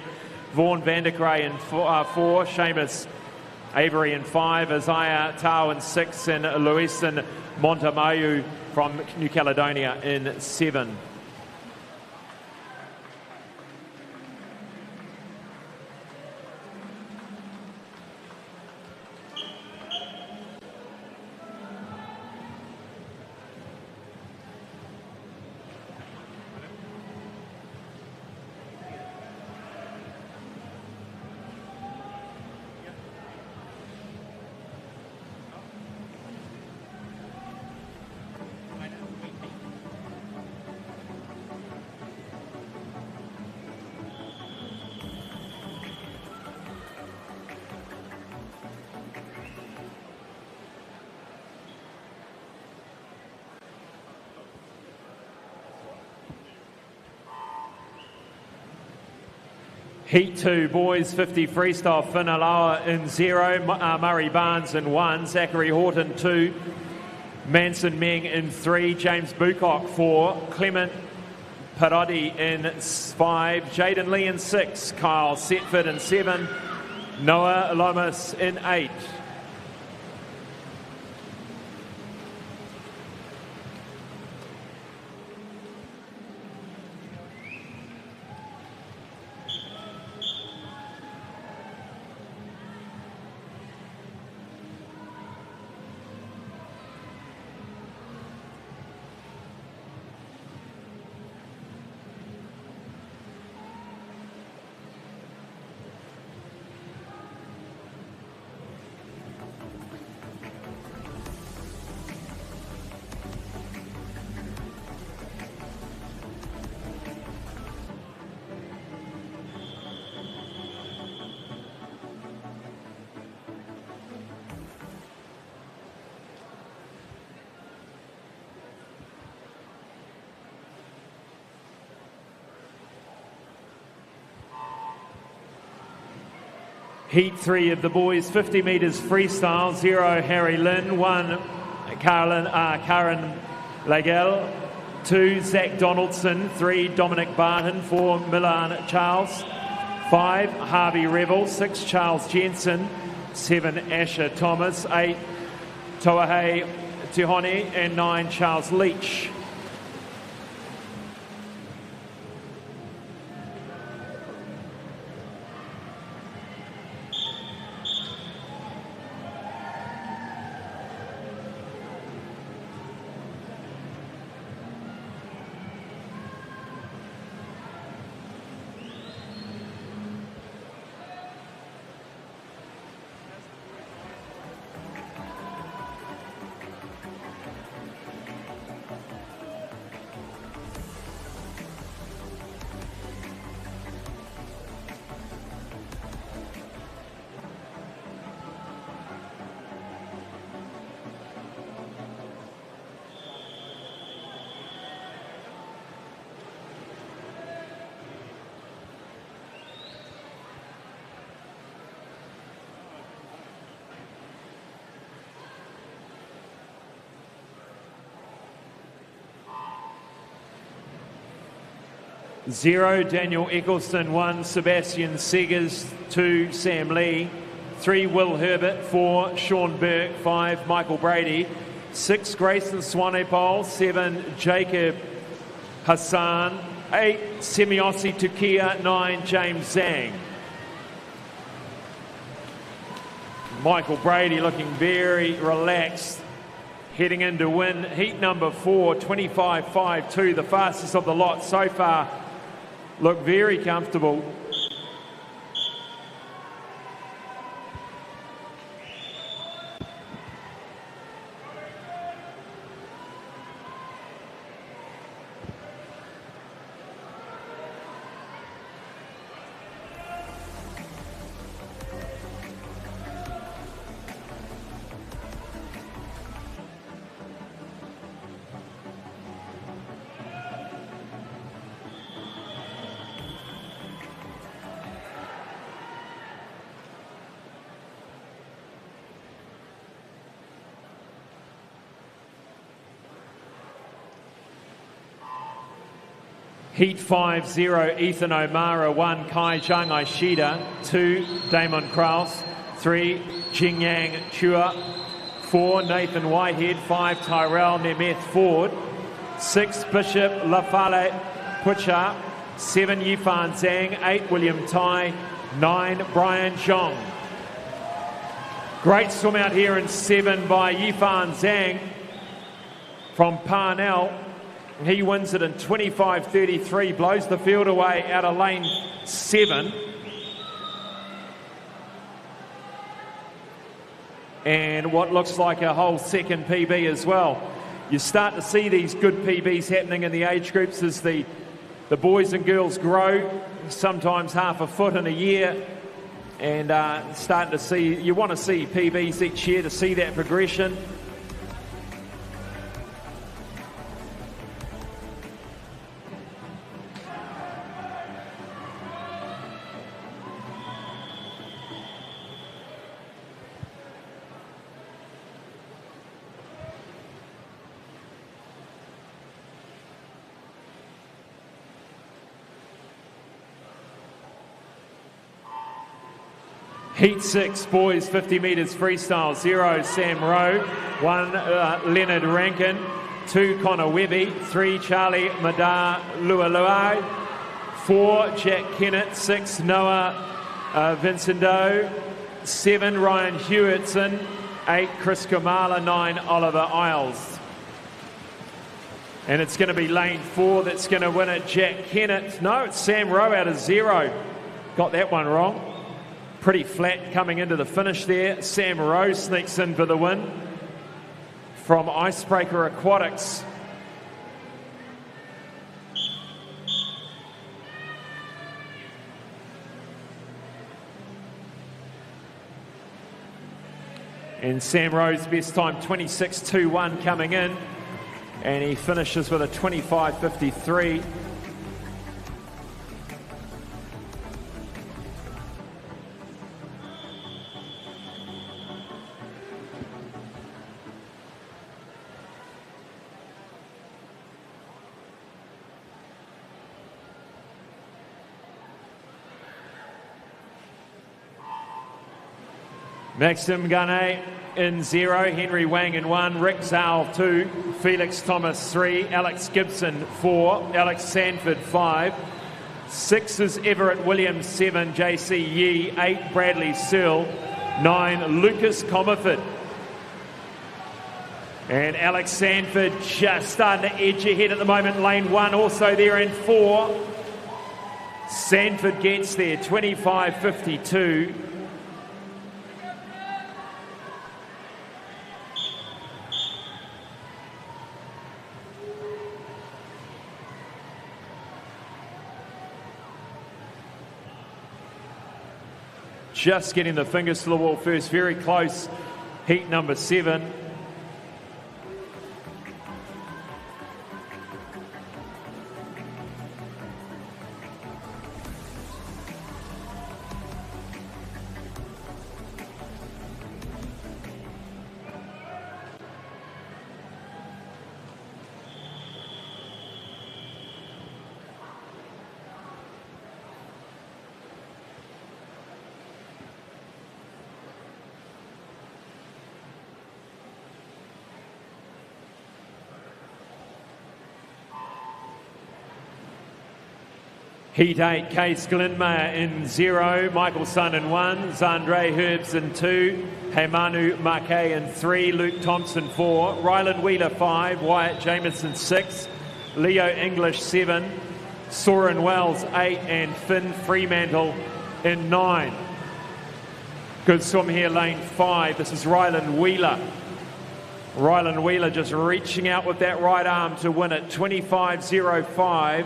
Vaughan Vandergray in 4, Seamus Avery in 5, Isaiah Tau in 6, and Luisin Montamayu from New Caledonia in 7. Heat 2, boys 50 freestyle, Finn Alawa in 0, Murray Barnes in 1, Zachary Horton 2, Manson Meng in 3, James Bucock 4, Clement Parodi in 5, Jaden Lee in 6, Kyle Setford in 7, Noah Lomas in 8. Heat 3 of the boys 50 metres freestyle, 0 Harry Lynn, 1 Karen Lagel, 2 Zach Donaldson, 3 Dominic Barton, 4 Milan Charles, 5 Harvey Revel, 6 Charles Jensen, 7 Asher Thomas, 8 Toahei Tihone and 9 Charles Leach. Zero, Daniel Eccleston. 1, Sebastian Seggers. 2, Sam Lee. 3, Will Herbert. 4, Sean Burke. 5, Michael Brady. 6, Grayson Swanepoel. 7, Jacob Hassan. 8, Semiosi Tukia. 9, James Zhang. Michael Brady looking very relaxed, heading in to win heat number 4, 25.52, the fastest of the lot so far. Look very comfortable. Heat 5, 0, Ethan O'Mara. 1, Kai Zhang Ishida. 2, Damon Kraus. 3, Jingyang Chua. 4, Nathan Whitehead. 5, Tyrell Nemeth Ford. 6, Bishop Lafale Pucha. 7, Yifan Zhang. 8, William Tai. 9, Brian Zhong. Great swim out here in 7 by Yifan Zhang from Parnell. He wins it in 25.33, blows the field away out of lane 7. And what looks like a whole second PB as well. You start to see these good PBs happening in the age groups as the boys and girls grow, sometimes half a foot in a year. And starting to see, you want to see PBs each year to see that progression. Heat 6, boys, 50 metres freestyle. 0, Sam Rowe. 1, Leonard Rankin. 2, Connor Webby. 3, Charlie Madar Lualua. 4, Jack Kennett. 6, Noah Vincendo. 7, Ryan Hewitson. 8, Chris Kamala. 9, Oliver Isles. And it's going to be lane 4 that's going to win it. Jack Kennett. No, it's Sam Rowe out of 0. Got that one wrong. Pretty flat coming into the finish there. Sam Rowe sneaks in for the win from Icebreaker Aquatics. And Sam Rowe's best time 26.21 coming in. And he finishes with a 25.53. Maxim Gane in 0, Henry Wang in 1, Rick Zhao 2, Felix Thomas 3, Alex Gibson 4, Alex Sanford 5, 6 is Everett Williams 7, JC Yee 8, Bradley Searle 9, Lucas Comerford. And Alex Sanford just starting to edge ahead at the moment, lane 1 also there in 4. Sanford gets there, 25.52. Just getting the fingers to the wall first, very close, heat number 7. Heat 8, Case Glenmayer in 0, Michael Sun in 1, Zandre Herbs in 2, Heimanu Marquet in 3, Luke Thompson 4, Ryland Wheeler 5, Wyatt Jamieson 6, Leo English 7, Soren Wells 8, and Finn Fremantle in 9. Good swim here, lane 5. This is Ryland Wheeler. Ryland Wheeler just reaching out with that right arm to win it, 25.05.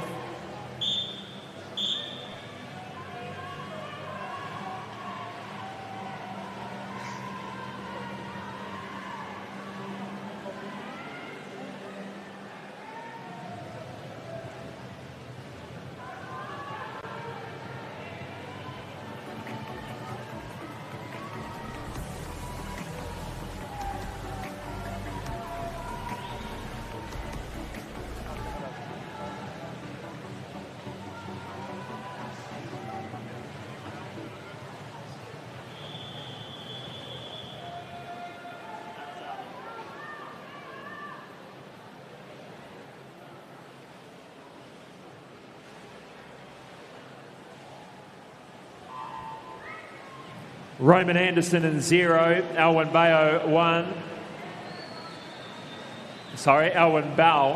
Roman Anderson in 0, Alwyn Bao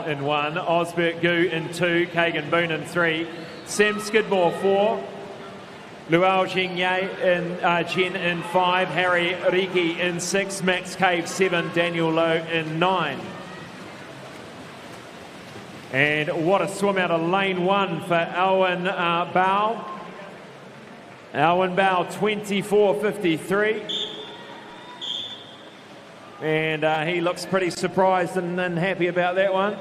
in 1, Osbert Gu in 2, Kagan Boone in 3, Sam Skidmore 4, Luau Jen in 5, Harry Riki in 6, Max Cave 7, Daniel Lowe in 9. And what a swim out of lane 1 for Alwyn Bao. Alwyn Bao, 24.53. And he looks pretty surprised and happy about that one.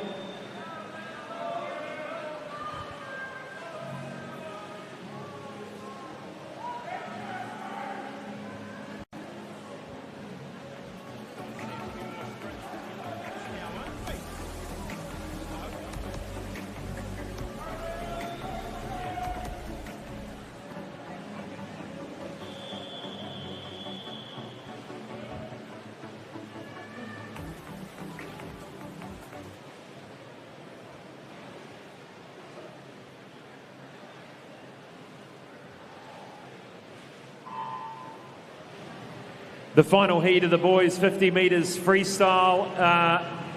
The final heat of the boys 50 metres freestyle.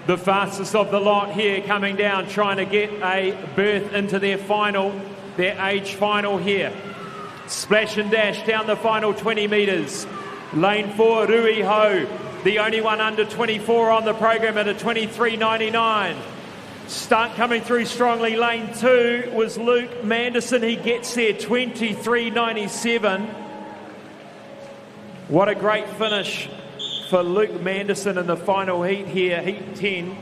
The fastest of the lot here coming down, trying to get a berth into their final, their age final here. Splash and dash down the final 20 metres. Lane 4, Rui Ho, the only one under 24 on the program at a 23.99. Start coming through strongly. Lane 2 was Luke Manderson. He gets there 23.97. What a great finish for Luke Manderson in the final heat here, heat 10.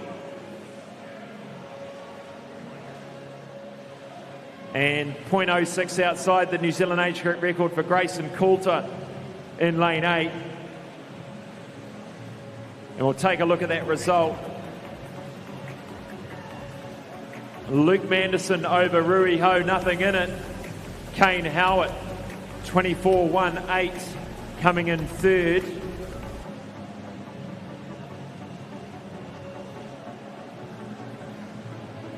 And 0.06 outside the New Zealand age group record for Grayson Coulter in lane 8. And we'll take a look at that result. Luke Manderson over Rui Ho, nothing in it. Kane Howard, 24.18, coming in third.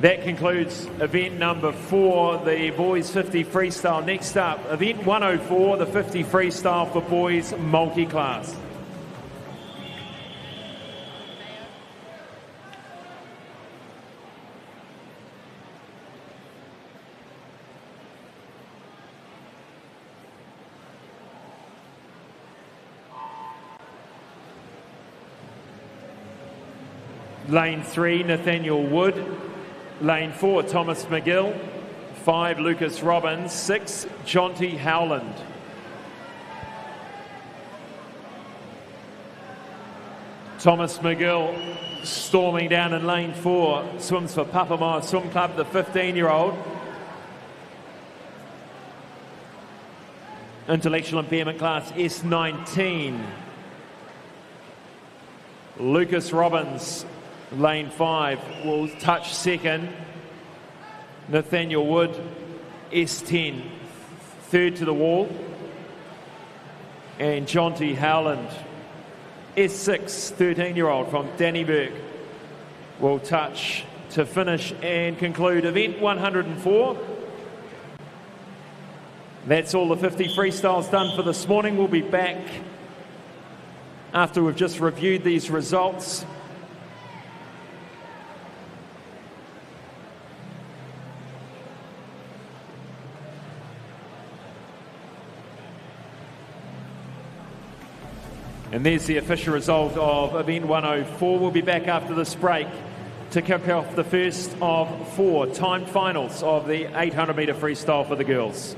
That concludes event number 4, the boys 50 freestyle. Next up, event 104, the 50 freestyle for boys multi-class. Lane 3, Nathaniel Wood. Lane 4, Thomas McGill. 5, Lucas Robbins. 6, Jonty Howland. Thomas McGill storming down in lane 4. Swims for Papamoa Swim Club, the 15-year-old. Intellectual impairment class S19. Lucas Robbins, lane 5, will touch second. Nathaniel Wood, S10, third to the wall. And Jonty Howland, S6, 13-year-old from Dannyburg, will touch to finish and conclude event 104. That's all the 50 freestyles done for this morning. We'll be back after we've just reviewed these results. And there's the official result of event 104. We'll be back after this break to kick off the first of 4 timed finals of the 800 metre freestyle for the girls.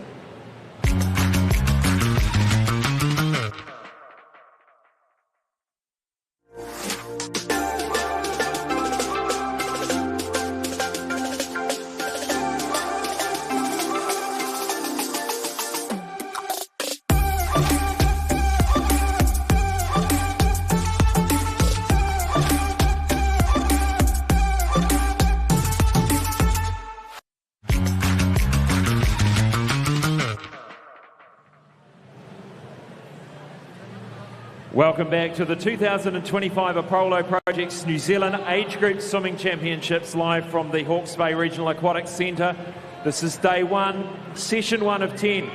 Welcome back to the 2025 Apollo Projects New Zealand Age Group Swimming Championships, live from the Hawke's Bay Regional Aquatic Centre. This is day 1, session 1 of 10.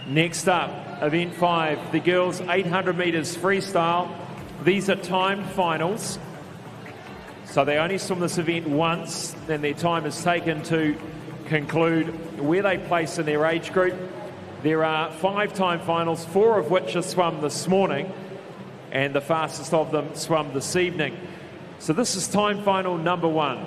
Next up, event 5, the girls 800 metres freestyle. These are timed finals, so they only swim this event once, then their time is taken to conclude where they place in their age group. There are 5 time finals, 4 of which are swum this morning, and the fastest of them swum this evening. So this is time final number 1.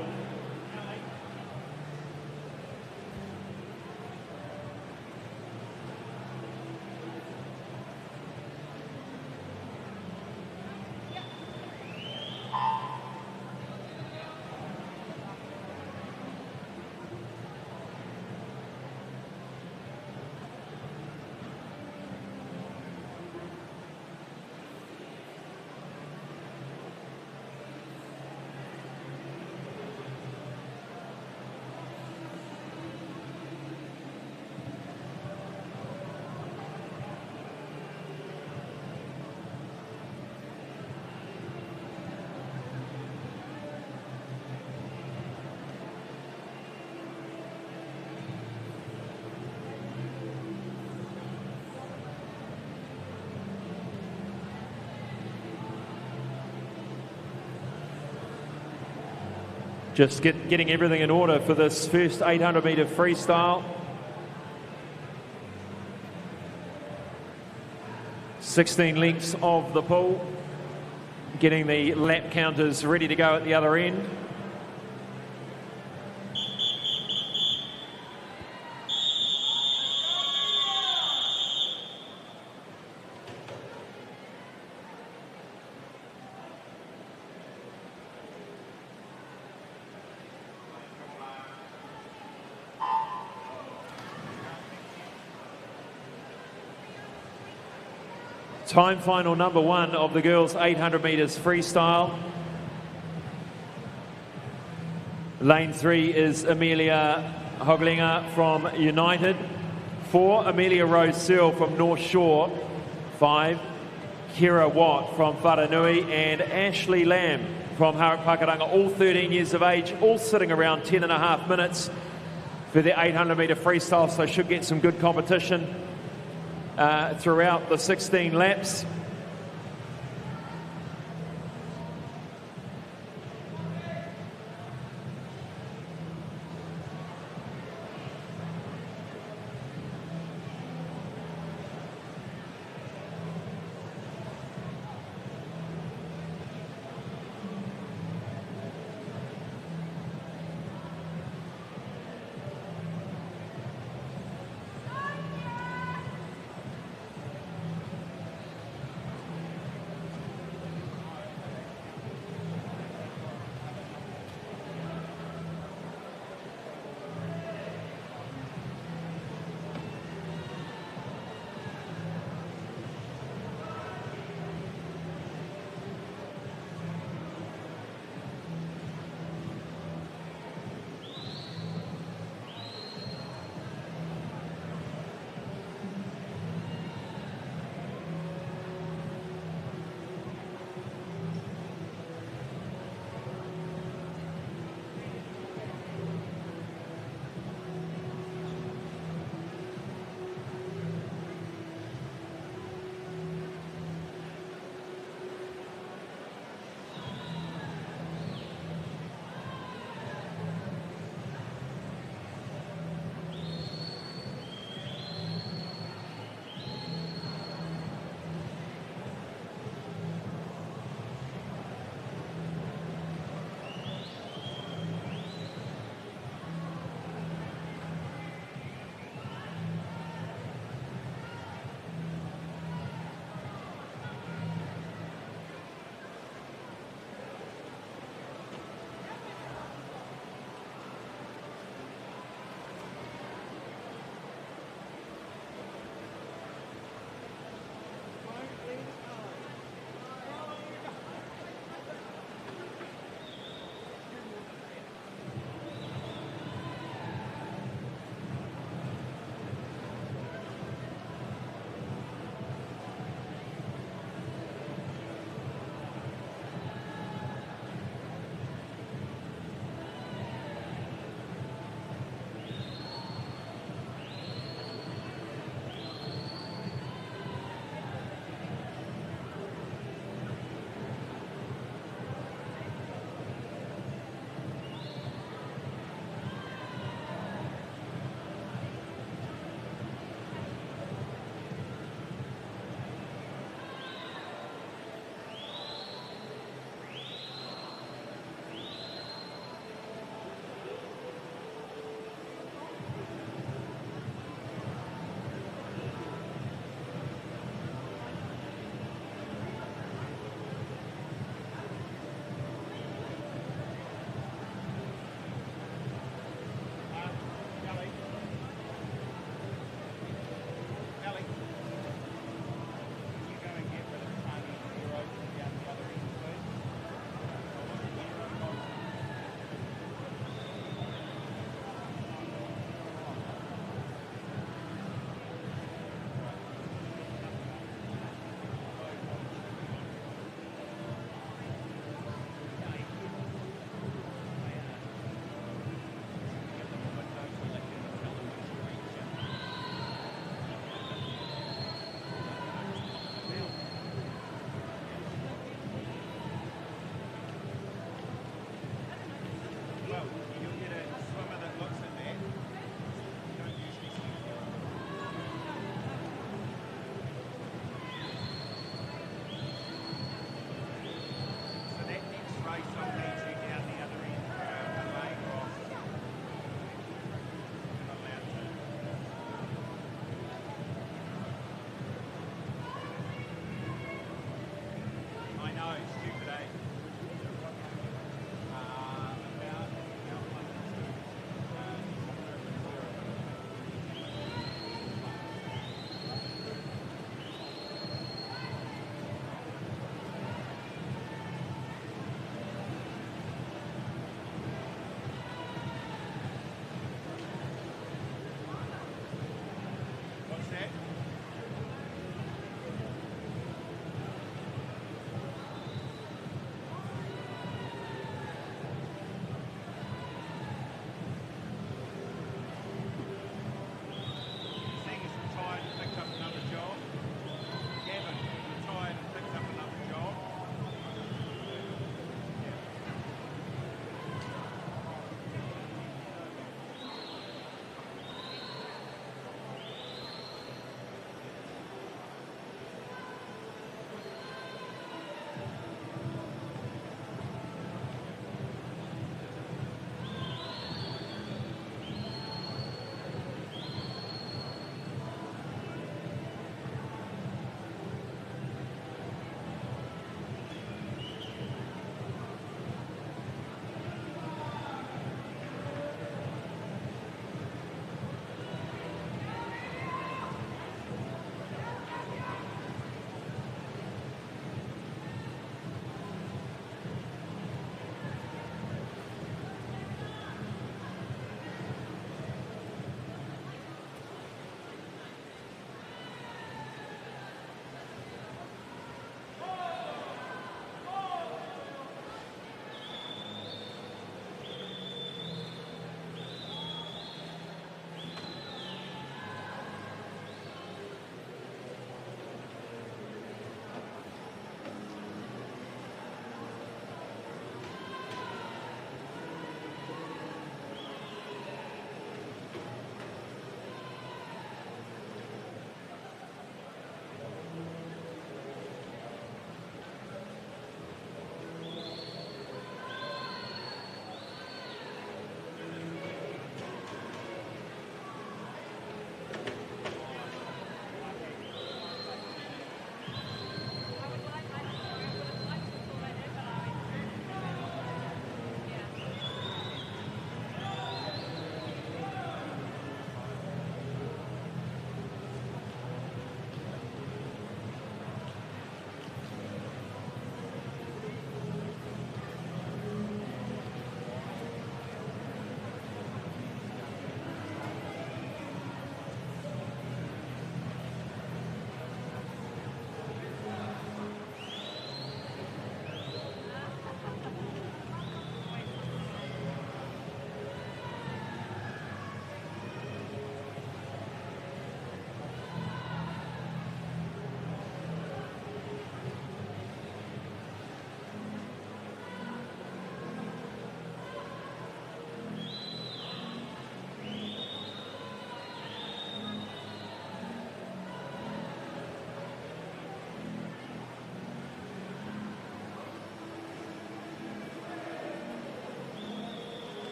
Just getting everything in order for this first 800 metre freestyle. 16 lengths of the pool. Getting the lap counters ready to go at the other end. Time final number 1 of the girls 800 metres freestyle. Lane 3 is Amelia Hoglinger from United. 4, Amelia Rose Searle from North Shore. 5, Kira Watt from Wharanui, and Ashley Lamb from Harakpakaranga, all 13 years of age, all sitting around 10.5 minutes for the 800 metre freestyle, so should get some good competition throughout the 16 laps.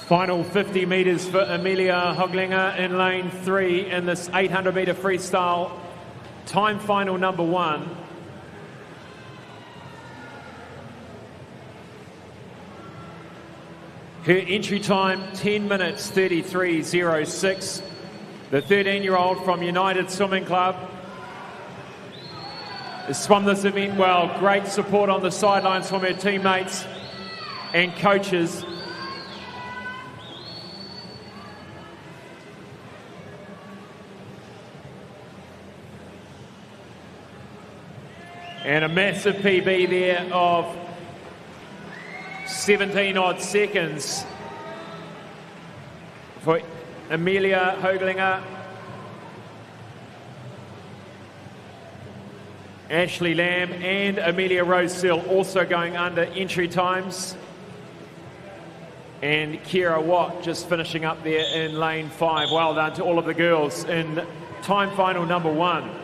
Final 50 metres for Amelia Hoglinger in lane 3 in this 800 metre freestyle. Time final number 1. Her entry time 10 minutes 33.06. The 13-year-old from United Swimming Club has swum this event well. Great support on the sidelines from her teammates and coaches. And a massive PB there of 17 odd seconds for Amelia Hoglinger. Ashley Lamb and Amelia Rose Seal also going under entry times. And Kira Watt just finishing up there in lane 5. Well done to all of the girls in time final number 1.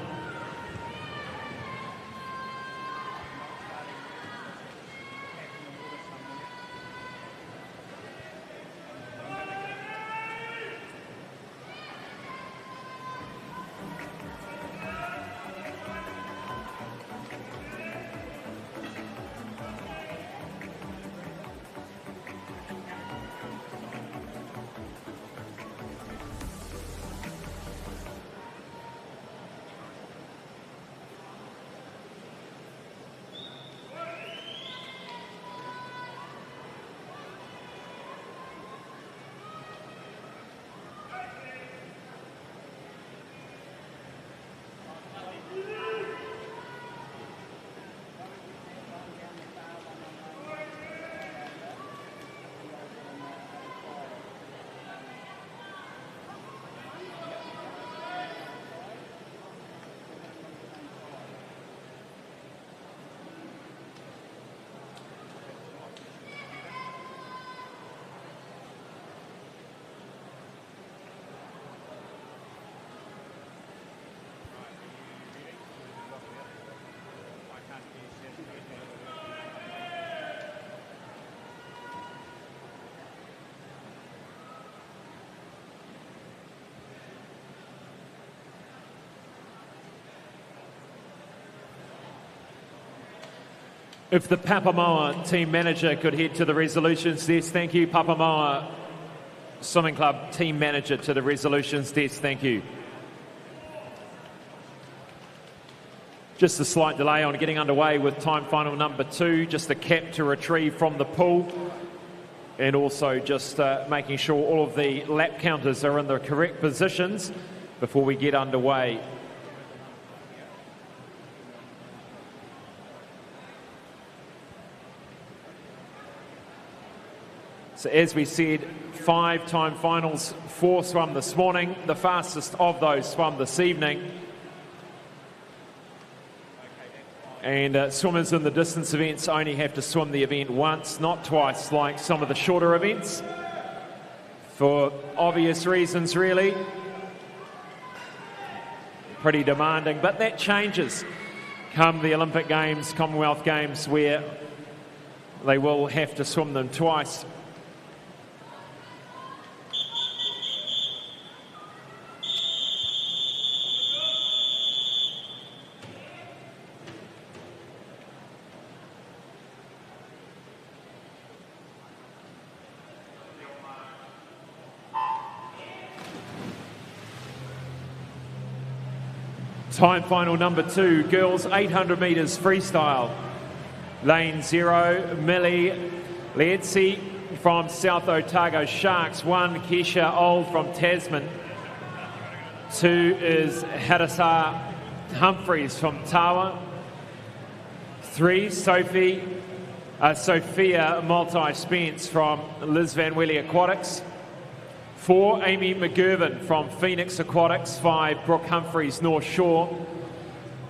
If the Papamoa team manager could head to the resolutions desk, thank you. Papamoa Swimming Club team manager to the resolutions desk, thank you. Just a slight delay on getting underway with time final number 2, just a cap to retrieve from the pool, and also just making sure all of the lap counters are in the correct positions before we get underway. So as we said, 5 time finals, 4 swum this morning. The fastest of those swum this evening. And swimmers in the distance events only have to swim the event once, not twice like some of the shorter events. For obvious reasons, really. Pretty demanding, but that changes come the Olympic Games, Commonwealth Games, where they will have to swim them twice. Time final number 2, girls 800 metres freestyle. Lane 0, Millie Lietzi from South Otago Sharks. 1, Keisha Old from Tasman. 2 is Hadasa Humphreys from Tawa. 3, Sophia Multi-Spence from Liz Van Welly Aquatics. 4, Amy McGurvin from Phoenix Aquatics. 5, Brooke Humphreys, North Shore.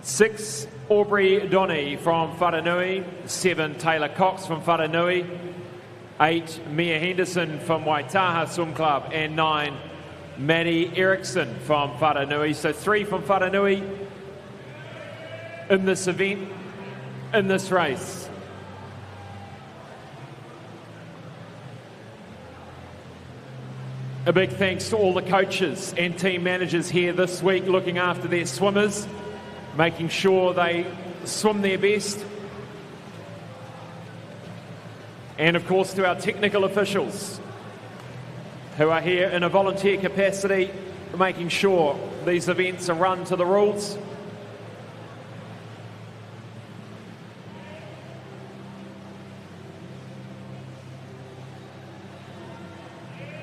6, Aubrey Donny from Whanganui. 7, Taylor Cox from Whanganui. 8, Mia Henderson from Waitaha Swim Club. And 9, Maddie Erickson from Whanganui. So 3 from Whanganui in this event, in this race. A big thanks to all the coaches and team managers here this week looking after their swimmers, making sure they swim their best. And of course to our technical officials who are here in a volunteer capacity, making sure these events are run to the rules.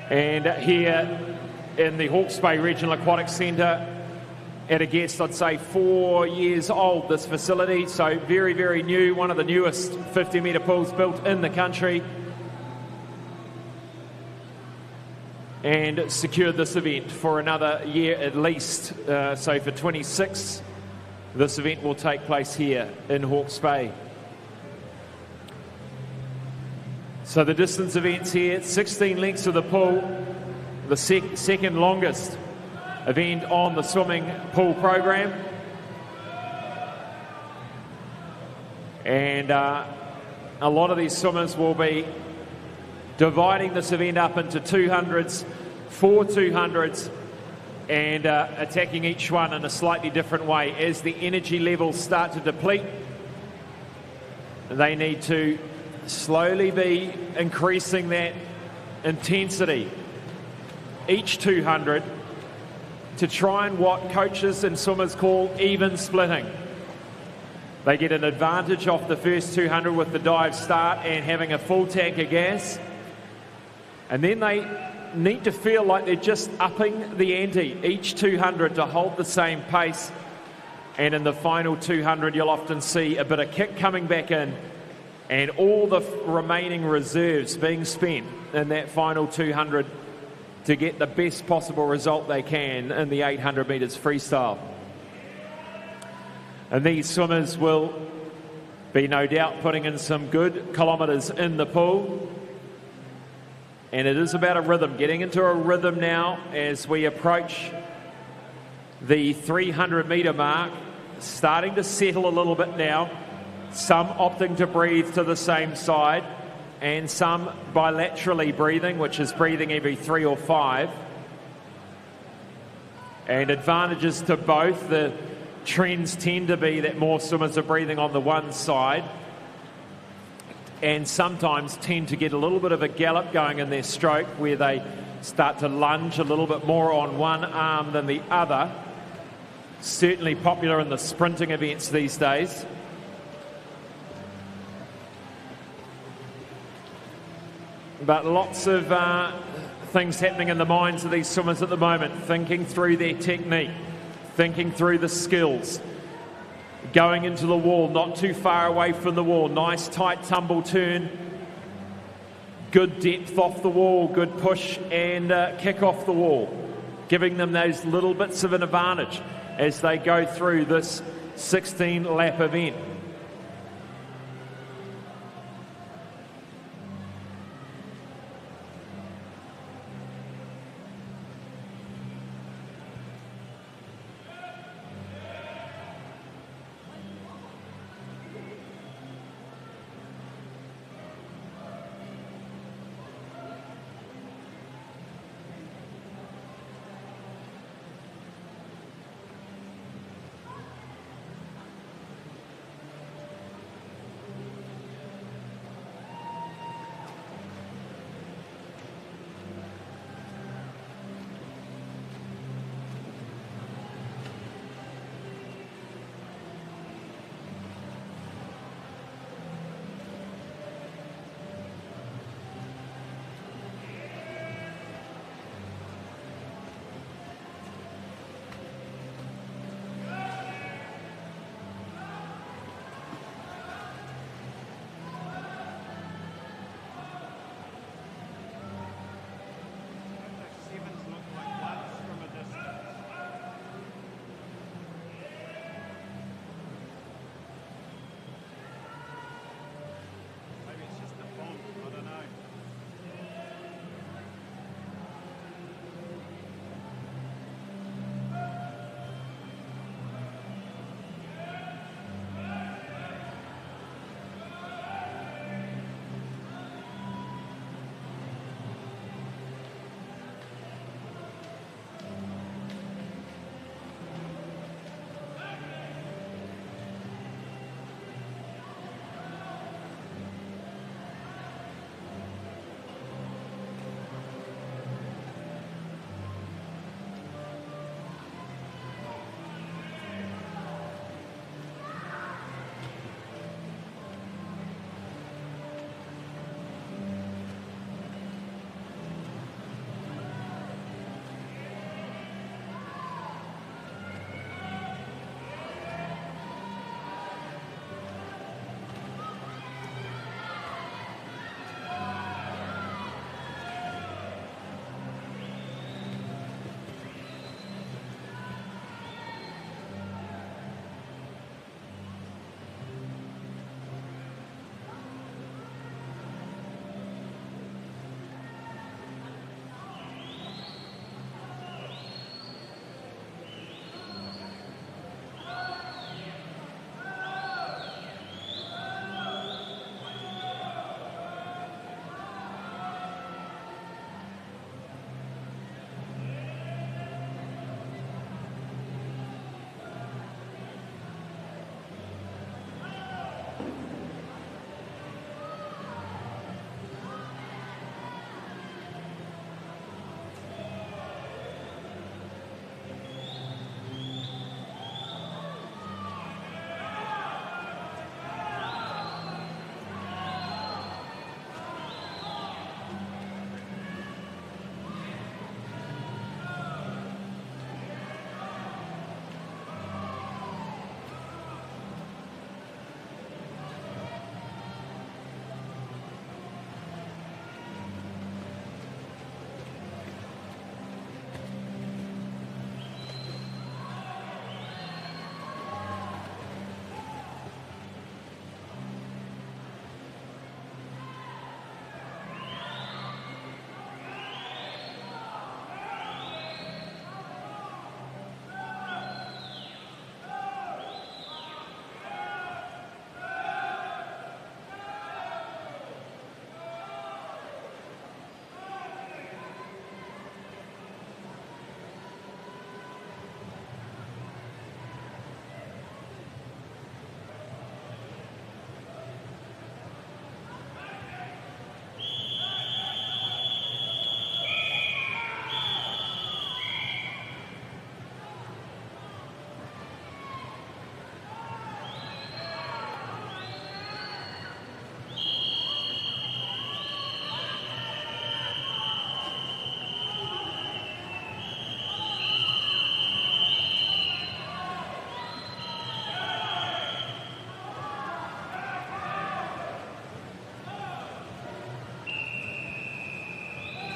And here in the Hawke's Bay Regional Aquatic Centre, at a guess, I'd say 4 years old, this facility, so very, very new, one of the newest 50-metre pools built in the country, and secured this event for another year at least. So for 26, this event will take place here in Hawke's Bay. So the distance events here, 16 lengths of the pool, the second longest event on the swimming pool program. And a lot of these swimmers will be dividing this event up into 200s, 4 200s, and attacking each one in a slightly different way. As the energy levels start to deplete, they need to slowly be increasing that intensity each 200 to try and what coaches and swimmers call even splitting. They get an advantage off the first 200 with the dive start and having a full tank of gas, and then they need to feel like they're just upping the ante each 200 to hold the same pace. And in the final 200 you'll often see a bit of kick coming back in and all the remaining reserves being spent in that final 200 to get the best possible result they can in the 800 metres freestyle. And these swimmers will be no doubt putting in some good kilometres in the pool. And it is about a rhythm, getting into a rhythm now as we approach the 300 metre mark, starting to settle a little bit now. Some opting to breathe to the same side and some bilaterally breathing, which is breathing every 3 or 5. And advantages to both. The trends tend to be that more swimmers are breathing on the one side and sometimes tend to get a little bit of a gallop going in their stroke where they start to lunge a little bit more on one arm than the other. Certainly popular in the sprinting events these days. But lots of things happening in the minds of these swimmers at the moment, thinking through their technique, thinking through the skills, going into the wall, not too far away from the wall, nice tight tumble turn, good depth off the wall, good push and kick off the wall, giving them those little bits of an advantage as they go through this 16-lap event.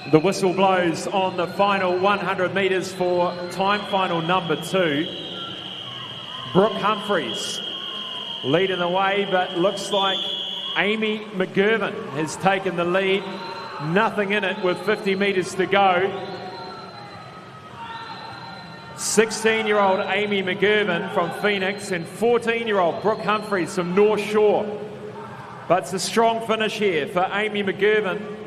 The whistle blows on the final 100 metres for time final number 2. Brooke Humphreys leading the way, but looks like Amy McGurven has taken the lead. Nothing in it with 50 metres to go. 16-year-old Amy McGurven from Phoenix and 14-year-old Brooke Humphreys from North Shore. But it's a strong finish here for Amy McGurven.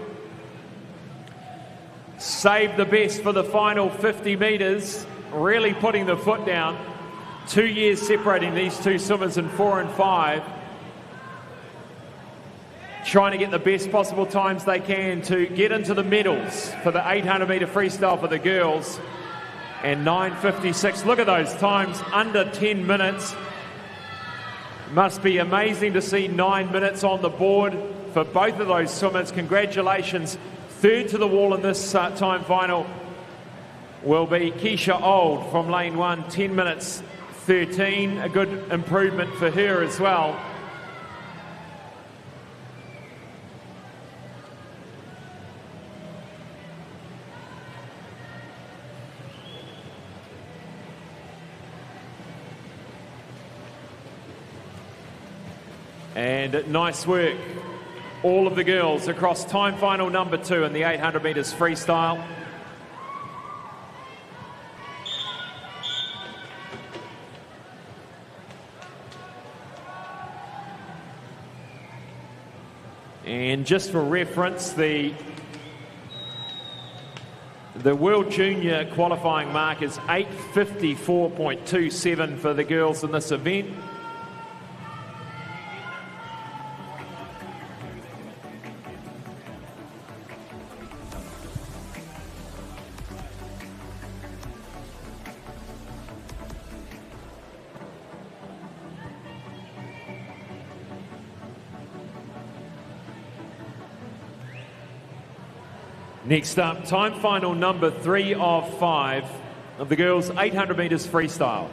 Saved the best for the final 50 metres, really putting the foot down. 2 years separating these two swimmers in 4 and 5. Trying to get the best possible times they can to get into the medals for the 800 metre freestyle for the girls. And 9:56, look at those times, under 10 minutes. Must be amazing to see 9 minutes on the board for both of those swimmers. Congratulations. Third to the wall in this time final will be Keisha Old from lane 1, 10 minutes 13. A good improvement for her as well. And nice work, all of the girls across time final number 2 in the 800 metres freestyle. And just for reference, the World Junior qualifying mark is 8:54.27 for the girls in this event. Next up, time final number 3 of 5 of the girls' 800 metres freestyle.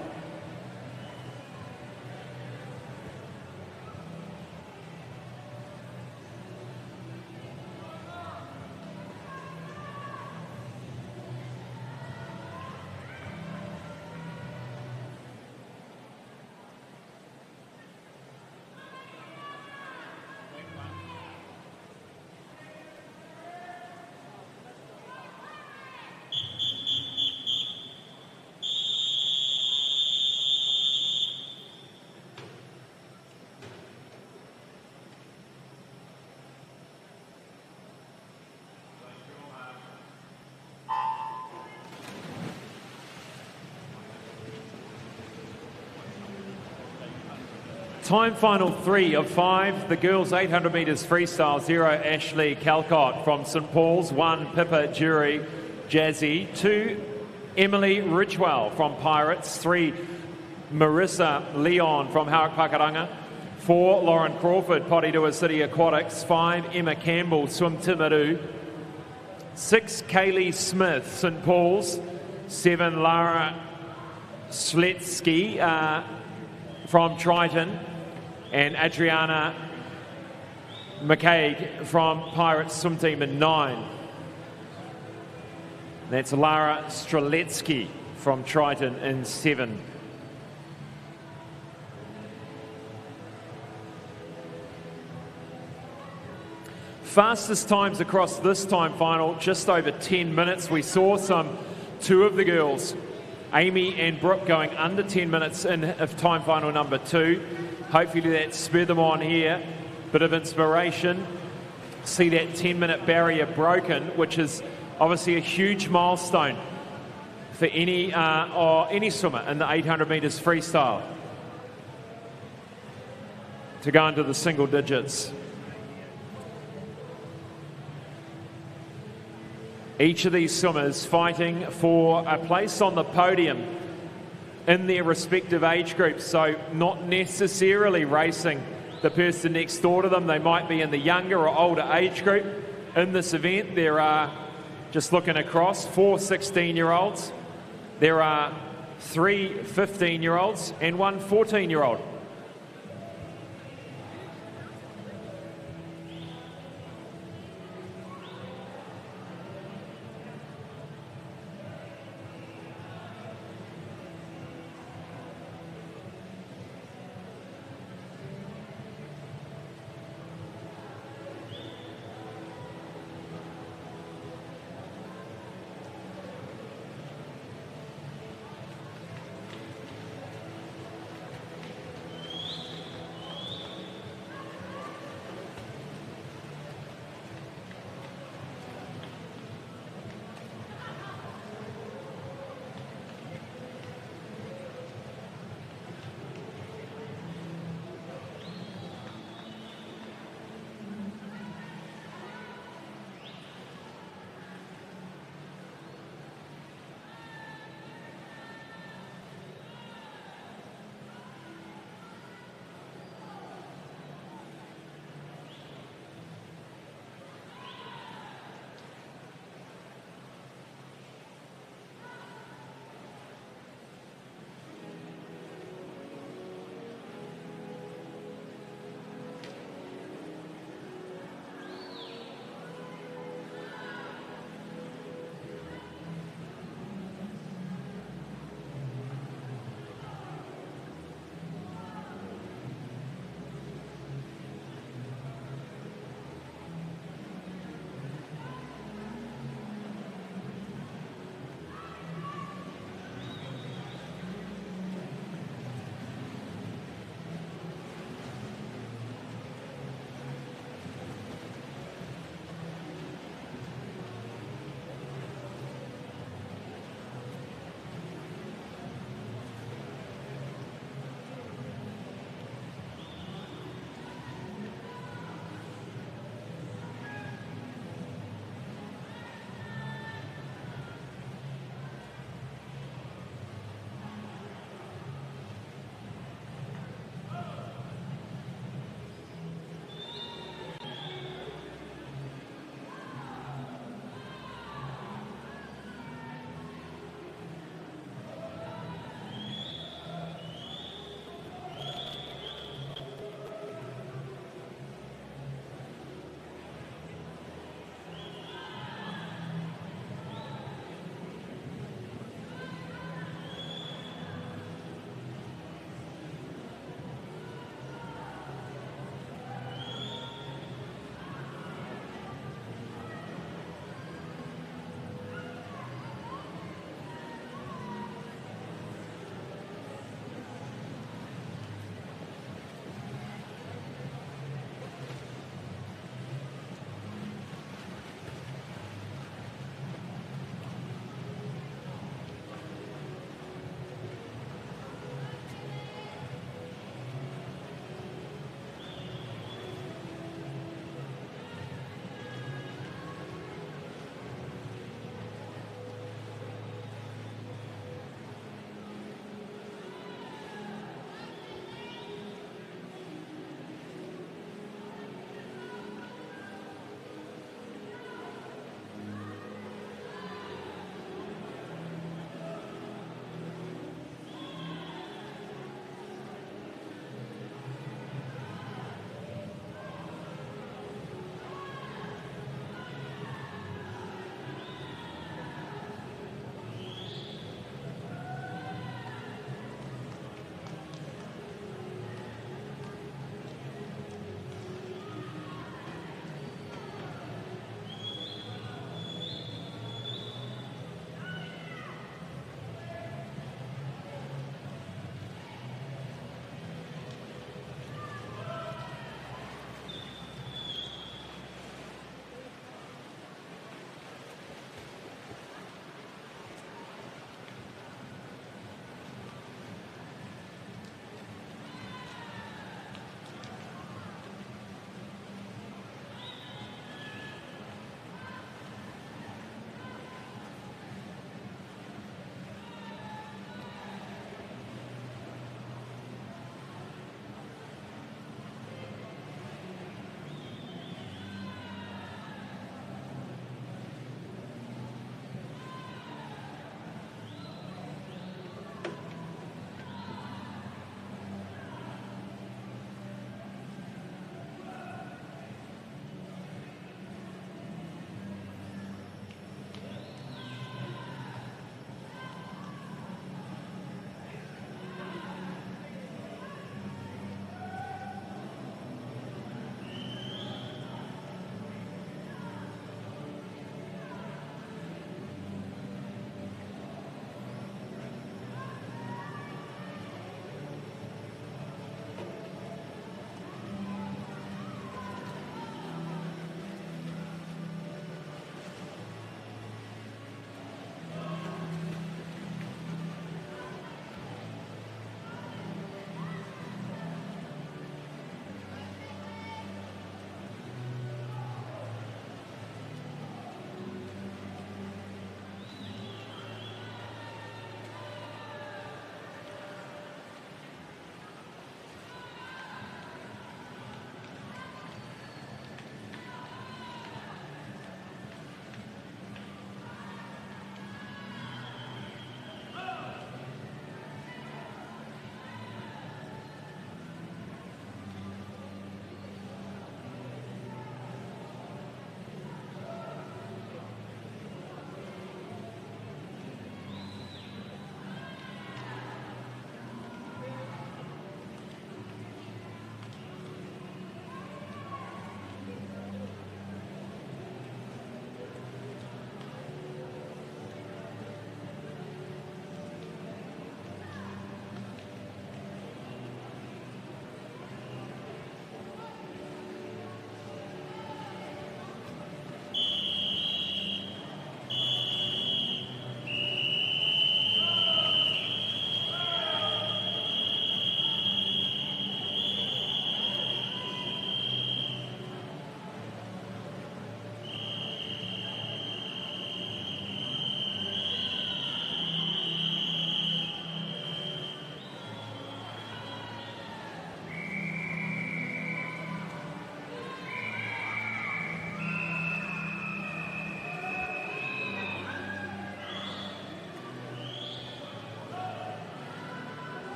Time final 3 of 5, the girls' 800 metres freestyle. 0, Ashley Calcott from St Paul's. 1, Pippa Jury Jazzy. 2, Emily Ridgewell from Pirates. 3, Marissa Leon from Hawke Pakaranga. 4, Lauren Crawford, Porirua City Aquatics. 5, Emma Campbell, Swim Timaru. 6, Kaylee Smith, St Paul's. 7, Lara Sletsky from Triton. And Adriana McCaig from Pirates Swim Team in 9. That's Lara Streletsky from Triton in 7. Fastest times across this time final, just over 10 minutes. We saw two of the girls, Amy and Brooke, going under 10 minutes in of time final number 2. Hopefully that spurred them on here. Bit of inspiration. See that 10-minute barrier broken, which is obviously a huge milestone for any swimmer in the 800 metres freestyle to go into the single digits. Each of these swimmers fighting for a place on the podium in their respective age groups, so not necessarily racing the person next door to them. They might be in the younger or older age group. In this event, there are, just looking across, 4 16-year-olds. There are 3 15-year-olds and 1 14-year-old.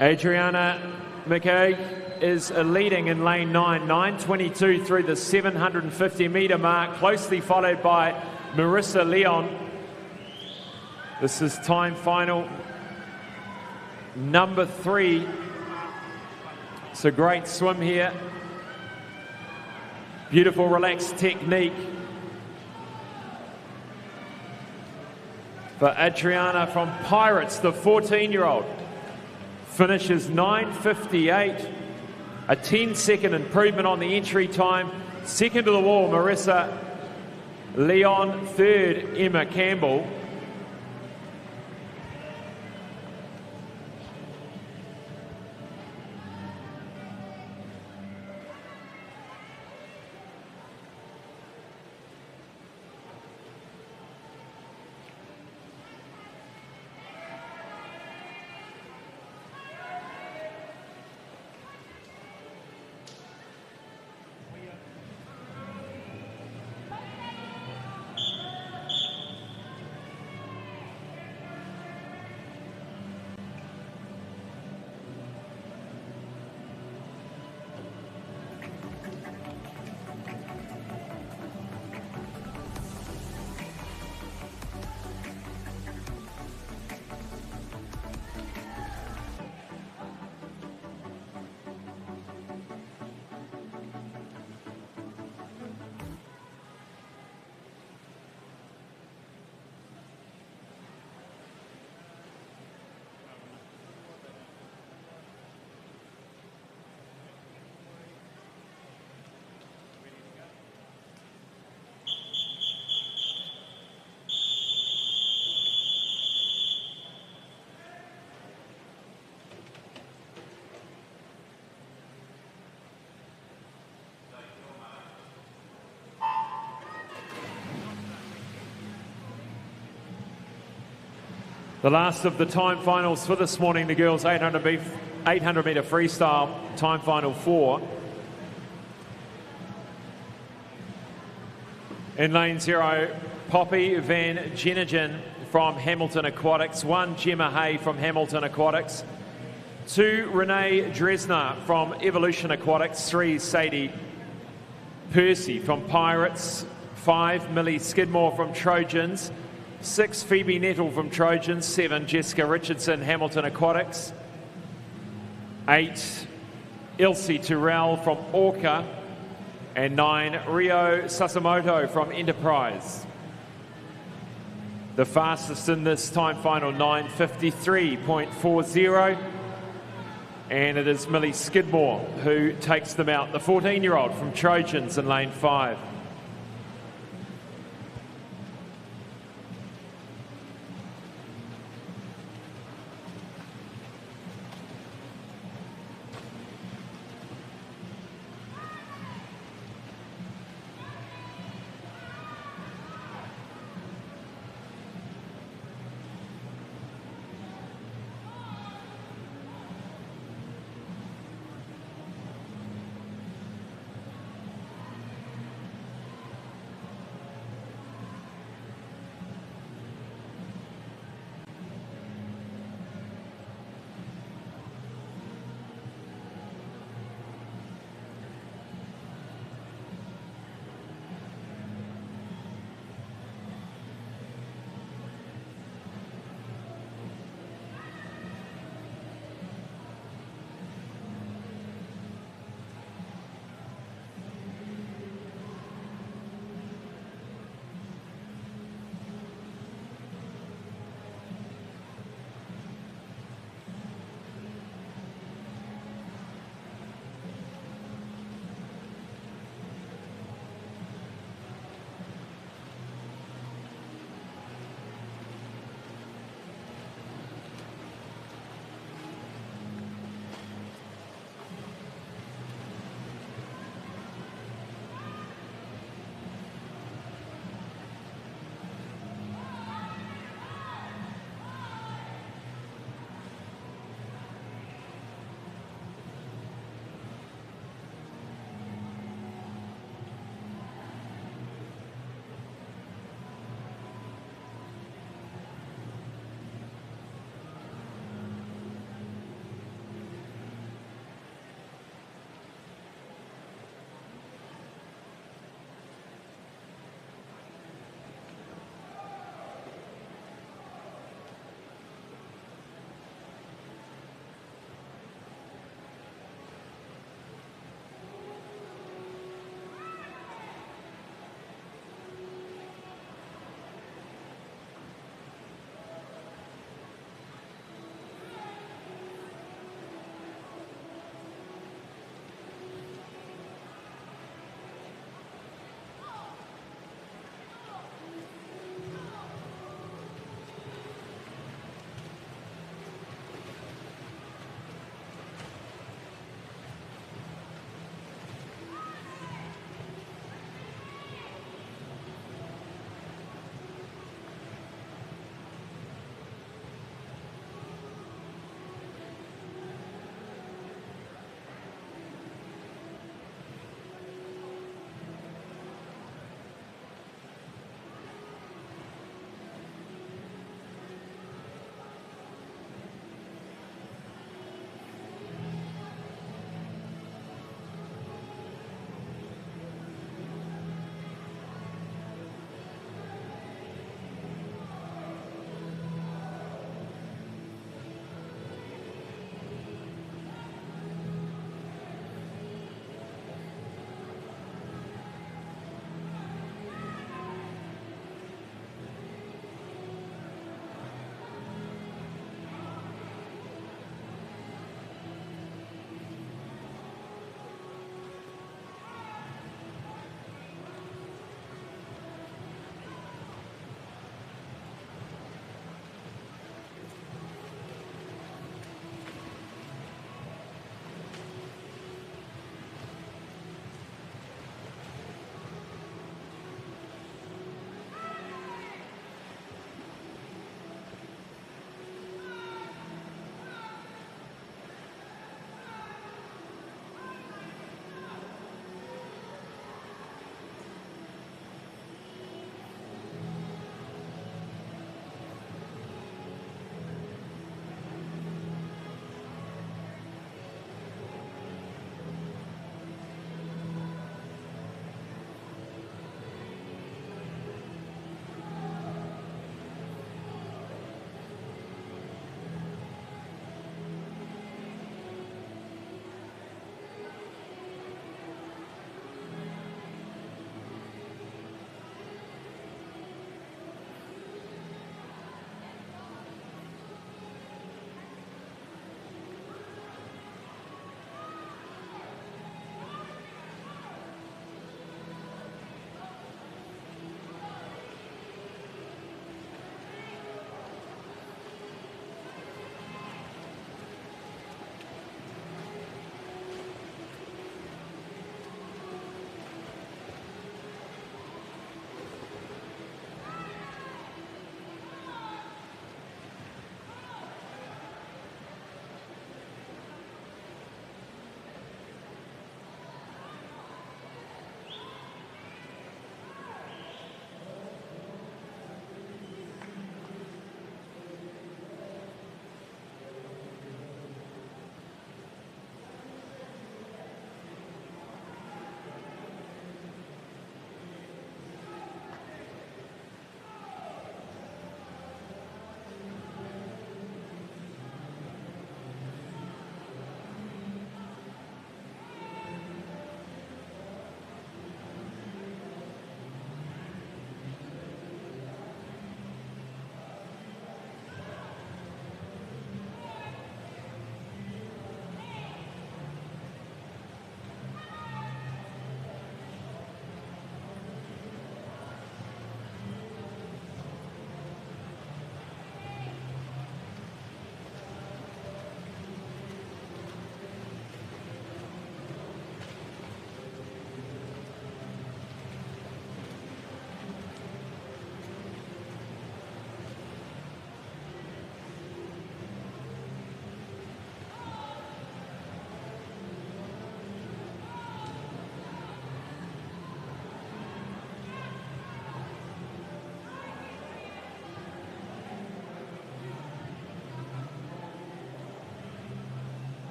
Adriana McKay is leading in lane 9, 9:22 through the 750-metre mark, closely followed by Marissa Leon. This is time final number 3. It's a great swim here. Beautiful relaxed technique for Adriana from Pirates, the 14-year-old. Finishes 9:58, a 10-second improvement on the entry time. Second to the wall, Marissa Leon. Third, Emma Campbell. The last of the time finals for this morning, the girls 800 metre freestyle, time final 4. In lane 0, Poppy Van Genegen from Hamilton Aquatics. 1, Gemma Hay from Hamilton Aquatics. 2, Renee Dresner from Evolution Aquatics. 3, Sadie Percy from Pirates. 5, Millie Skidmore from Trojans. 6, Phoebe Nettle from Trojans. 7, Jessica Richardson, Hamilton Aquatics. 8, Elsie Terrell from Orca. And 9, Rio Sasimoto from Enterprise. The fastest in this time final, 9:53.40. And it is Millie Skidmore who takes them out, the 14-year-old from Trojans in lane 5.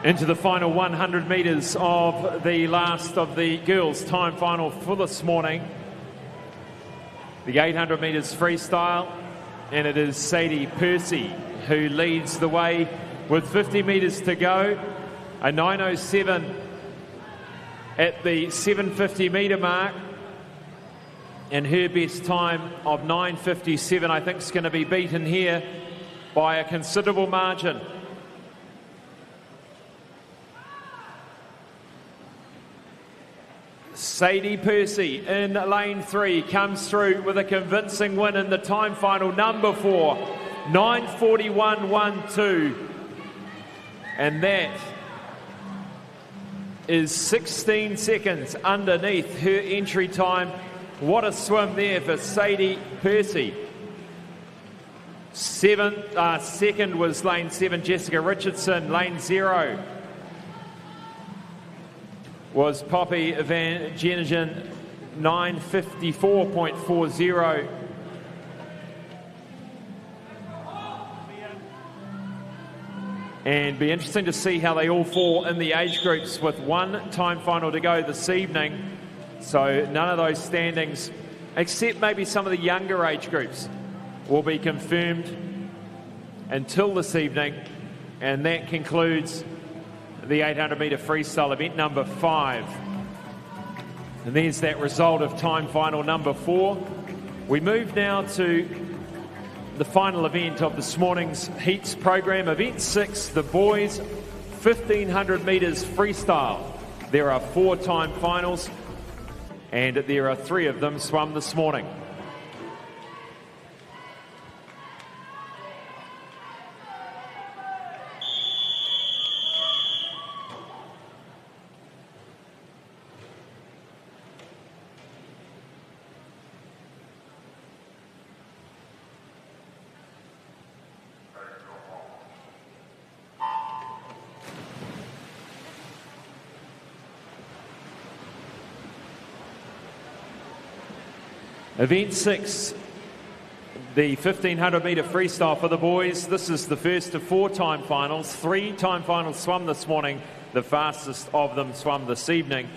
Into the final 100 metres of the last of the girls' time final for this morning. The 800 metres freestyle, and it is Sadie Percy who leads the way with 50 metres to go. A 9:07 at the 750 metre mark, and her best time of 9:57 I think is going to be beaten here by a considerable margin. Sadie Percy in lane 3 comes through with a convincing win in the time final, number 4, 9:41.12, and that is 16 seconds underneath her entry time. What a swim there for Sadie Percy. Second was lane 7, Jessica Richardson. Lane 0 was Poppy Van Genegen, 9:54.40. And be interesting to see how they all fall in the age groups with one time final to go this evening. So none of those standings, except maybe some of the younger age groups, will be confirmed until this evening. And that concludes the 800 metre freestyle event number 5. And there's that result of time final number 4. We move now to the final event of this morning's heats program, event 6, the boys 1500 metres freestyle. There are 4 time finals, and there are 3 of them swum this morning. Event 6, the 1500 metre freestyle for the boys. This is the first of 4 time finals. 3 time finals swum this morning. The fastest of them swum this evening.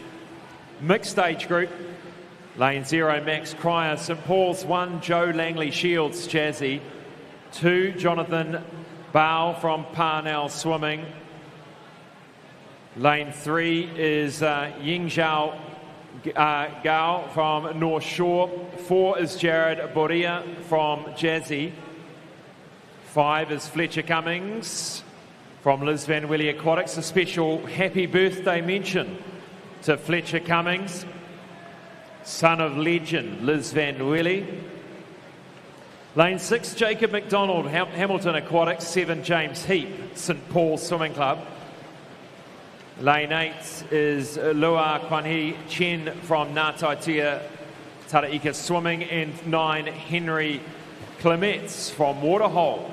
Mixed age group, lane 0, Max Cryer, St Paul's. 1, Joe Langley Shields, Jazzy. 2, Jonathan Bow from Parnell Swimming. Lane 3 is Ying Zhao Gao from North Shore. 4 is Jared Boria from Jazzy. 5 is Fletcher Cummings from Liz Van Willy Aquatics. A special happy birthday mention to Fletcher Cummings, son of legend Liz Van Willy. Lane 6, Jacob McDonald, Hamilton Aquatics. 7, James Heap, St Paul's Swimming Club. Lane 8 is Lua Kwanhee Chen from Ngātaitia Taraika Swimming, and 9, Henry Clements from Waterhole.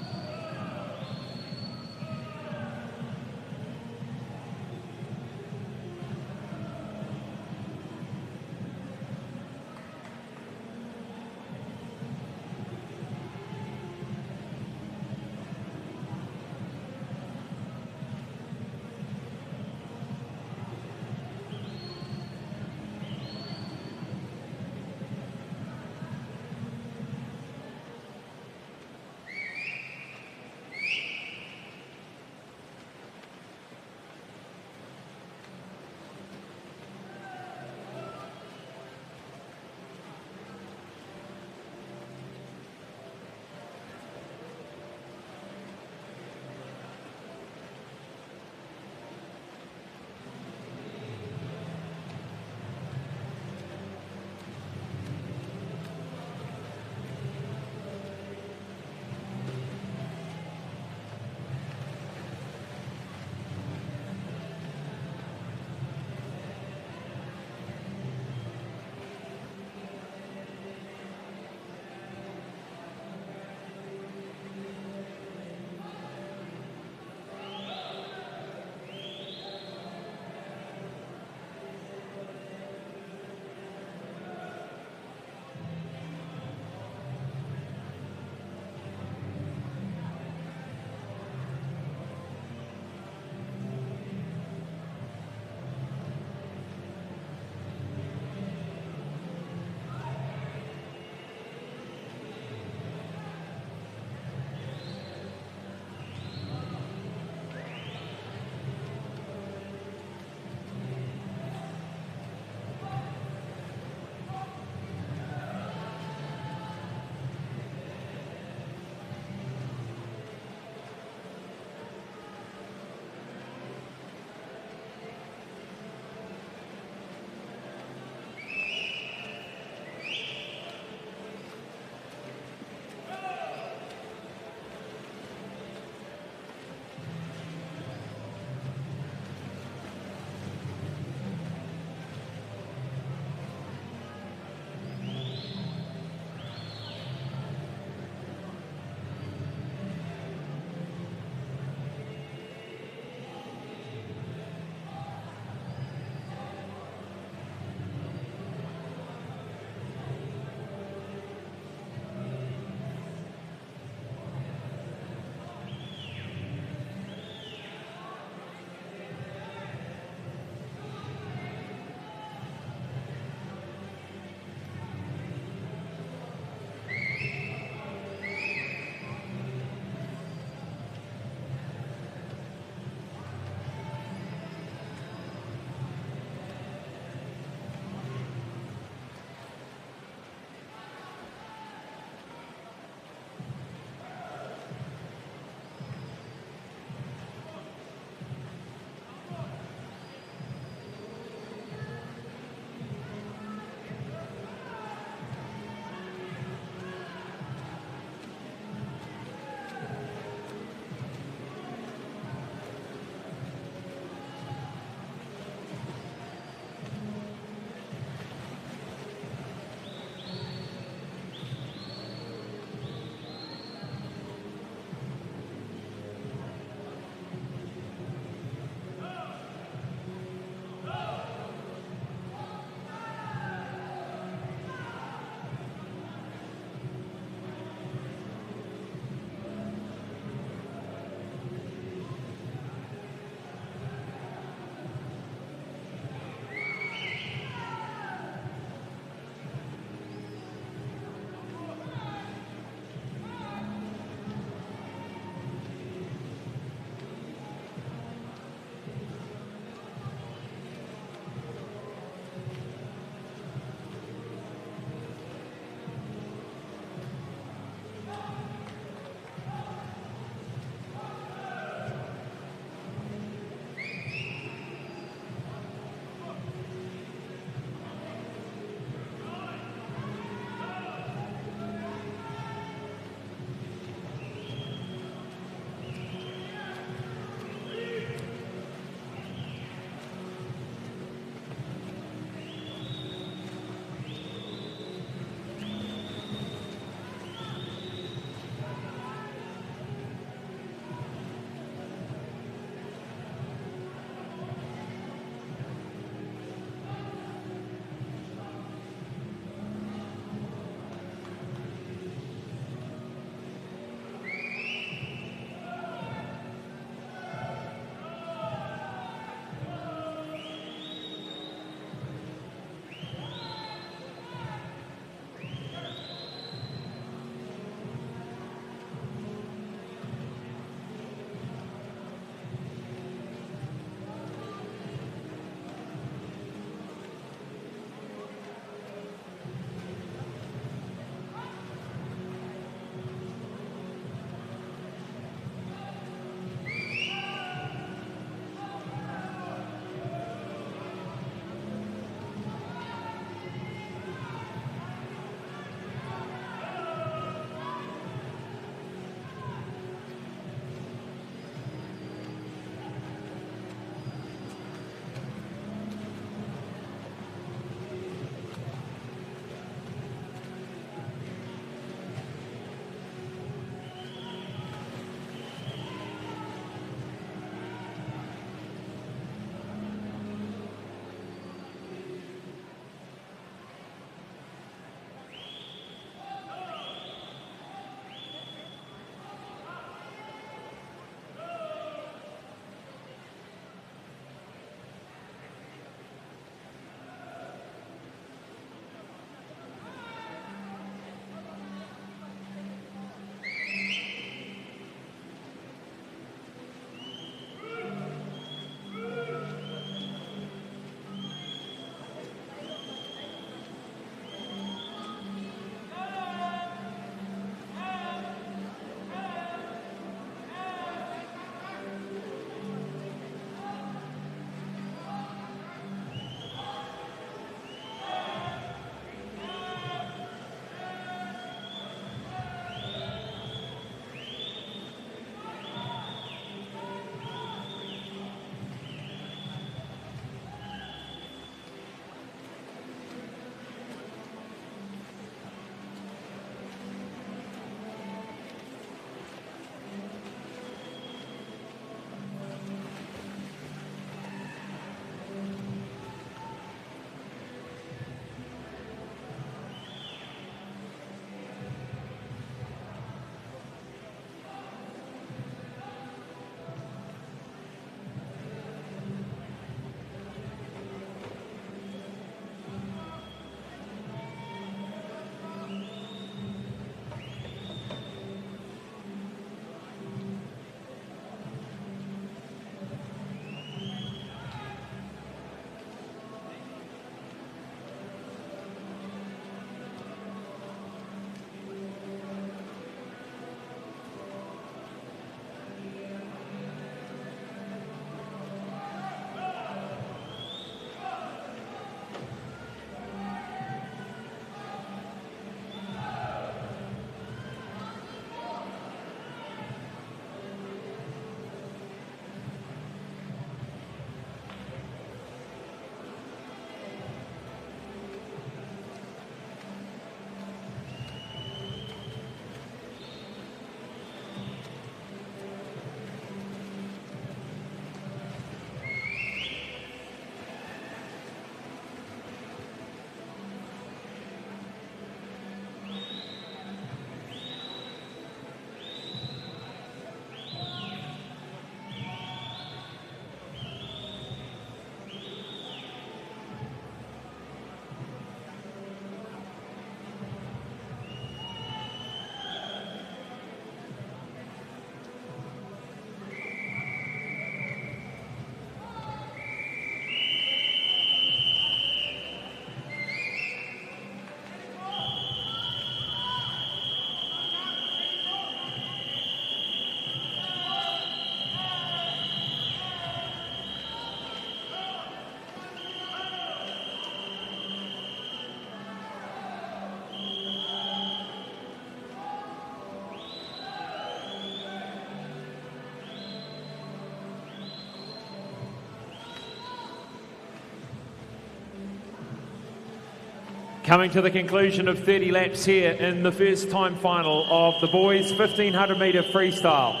Coming to the conclusion of 30 laps here in the first time final of the boys 1500 metre freestyle.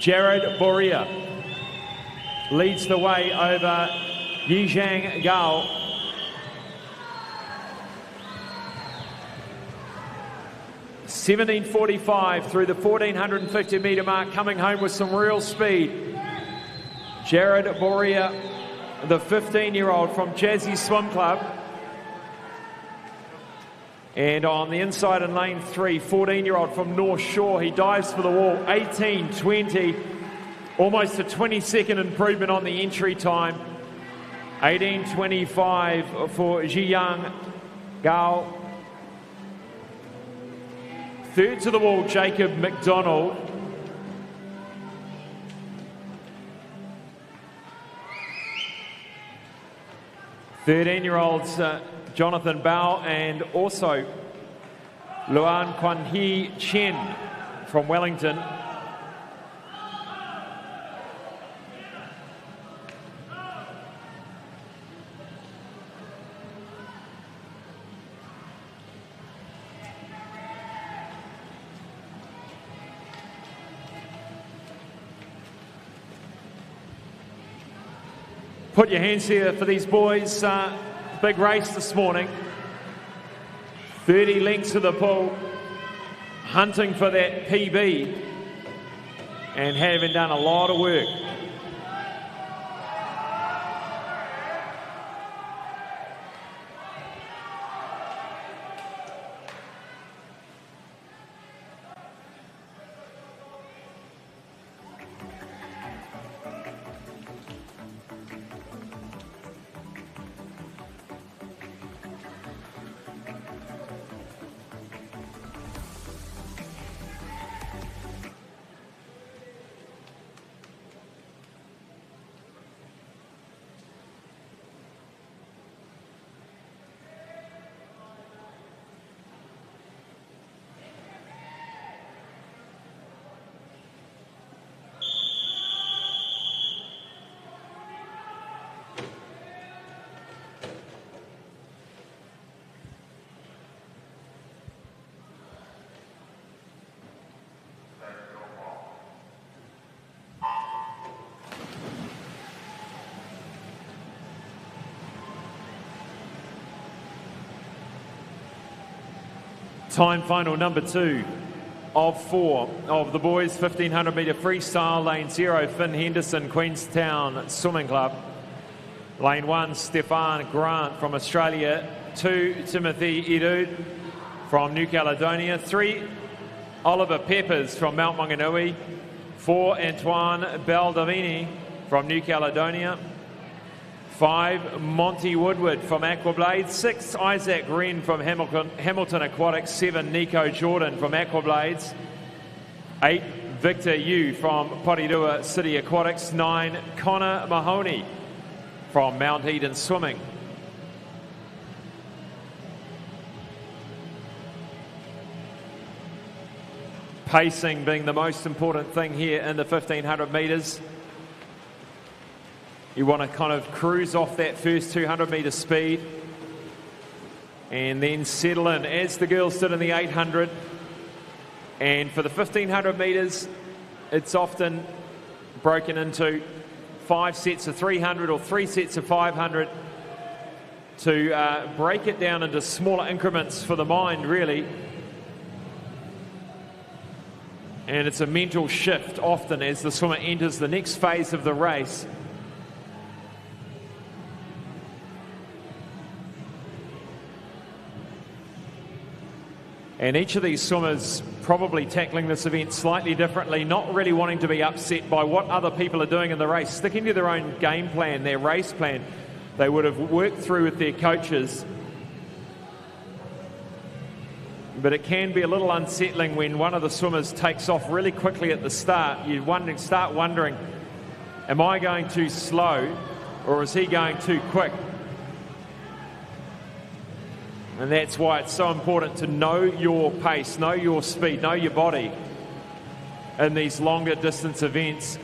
Jared Boria leads the way over Yizhang Gao. (17:45) through the 1450 metre mark, coming home with some real speed. Jared Boria, the 15-year-old from Jazzy Swim Club. And on the inside in lane 3, 14-year-old from North Shore. He dives for the wall, 18:20. Almost a 20-second improvement on the entry time. 18:25 for Zhiyang Gao. Third to the wall, Jacob McDonald. (13-year-olds Jonathan Bao and also Luan Quan Hee Chen from Wellington. Put your hands here for these boys. Big race this morning. 30 lengths of the pool. Hunting for that PB. And having done a lot of work. Time final number 2 of 4 of the boys 1500 metre freestyle. Lane 0, Finn Henderson, Queenstown Swimming Club. Lane 1, Stefan Grant from Australia. 2, Timothy Edud from New Caledonia. 3, Oliver Peppers from Mount Maunganui. 4, Antoine Baldovini from New Caledonia. 5, Monty Woodward from Aquablades. 6, Isaac Wren from Hamilton Aquatic. 7, Nico Jordan from Aquablades. 8, Victor Yu from Porirua City Aquatics. 9, Connor Mahoney from Mount Eden Swimming. Pacing being the most important thing here in the 1500 metres. You want to kind of cruise off that first 200 metre speed and then settle in as the girls did in the 800. And for the 1500 metres, it's often broken into 5 sets of 300 or 3 sets of 500 to break it down into smaller increments for the mind, really. And it's a mental shift often as the swimmer enters the next phase of the race. And each of these swimmers probably tackling this event slightly differently, not really wanting to be upset by what other people are doing in the race, sticking to their own game plan, their race plan they would have worked through with their coaches. But it can be a little unsettling when one of the swimmers takes off really quickly at the start. You start wondering, am I going too slow or is he going too quick? And that's why it's so important to know your pace, know your speed, know your body in these longer distance events.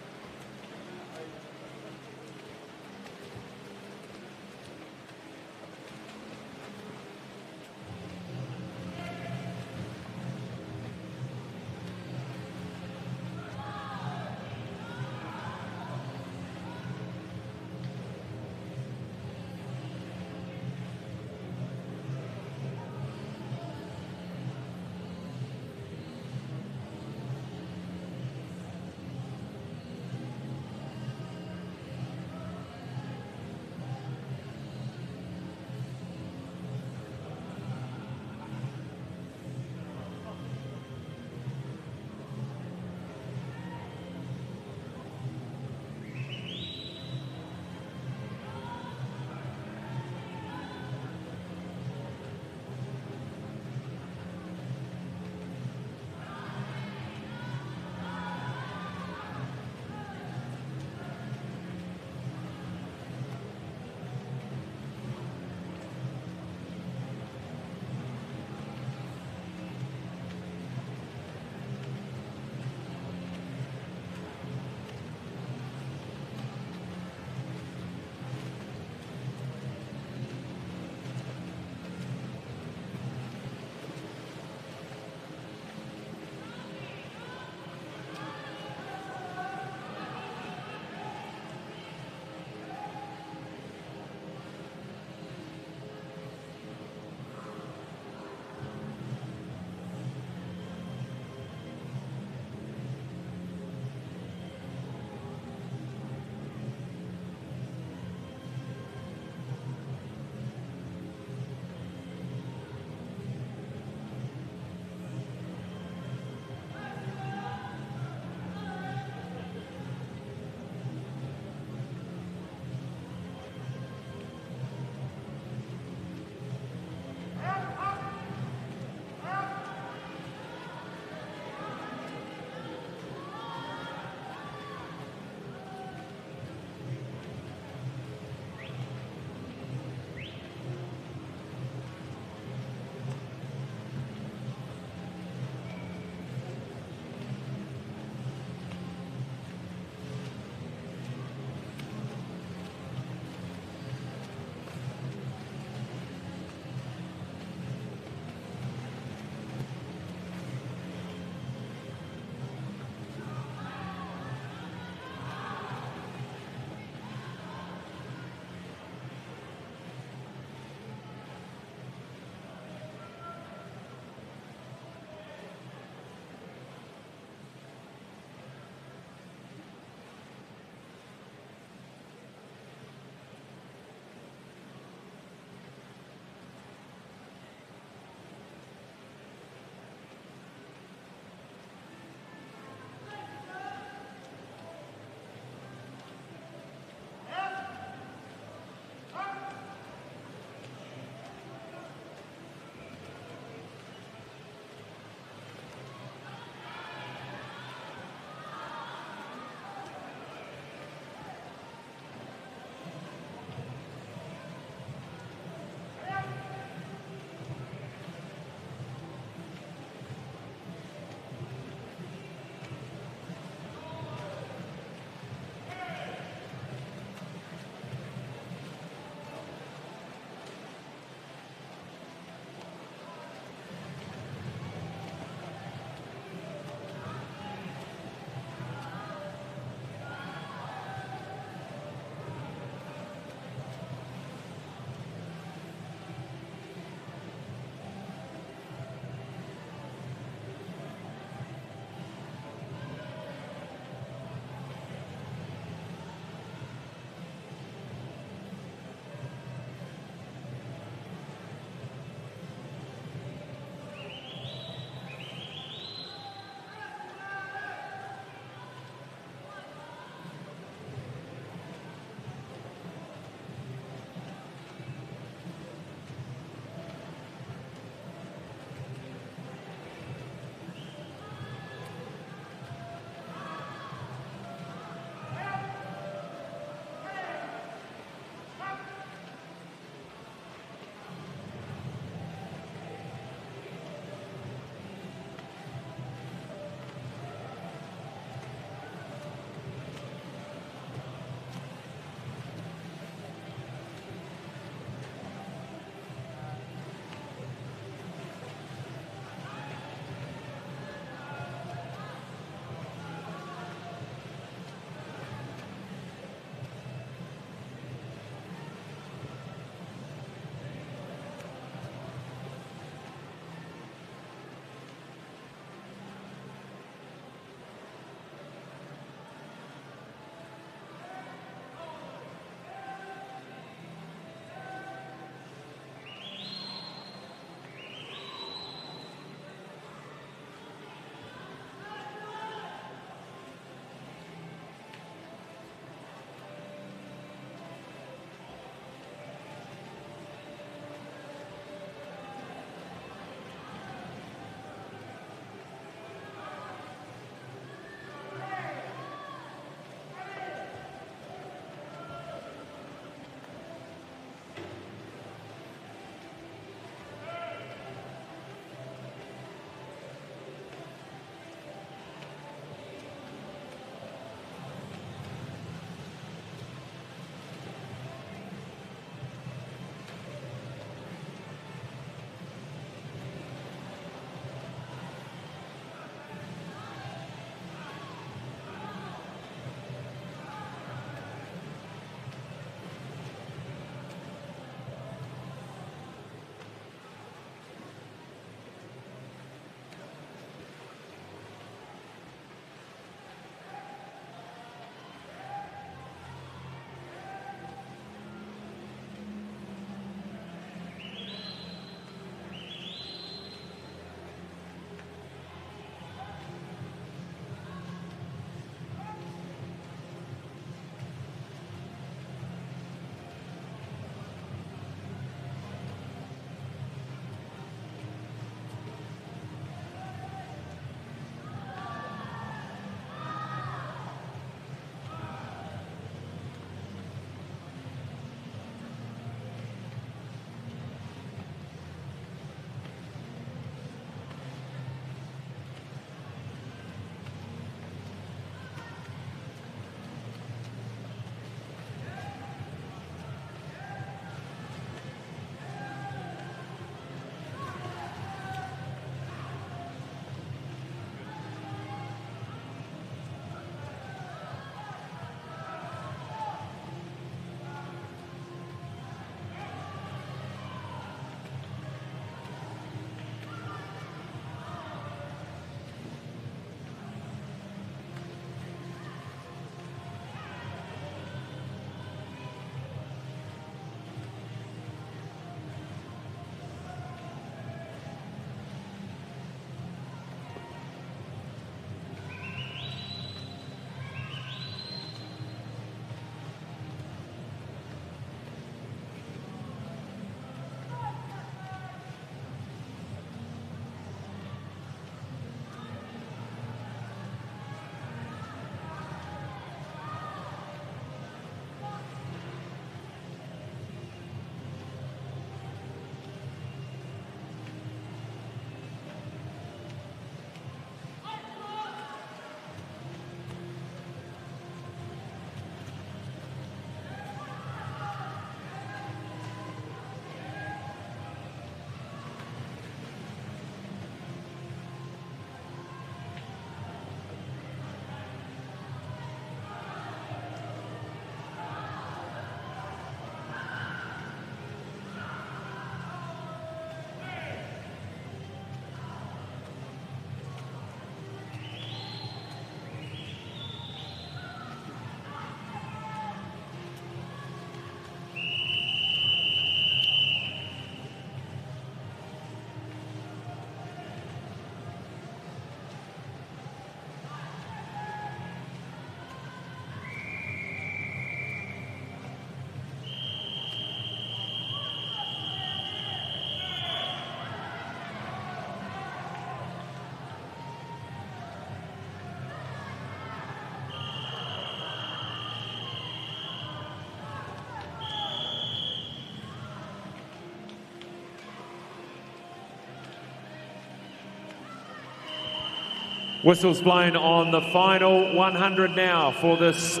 Whistles blown on the final 100 now for this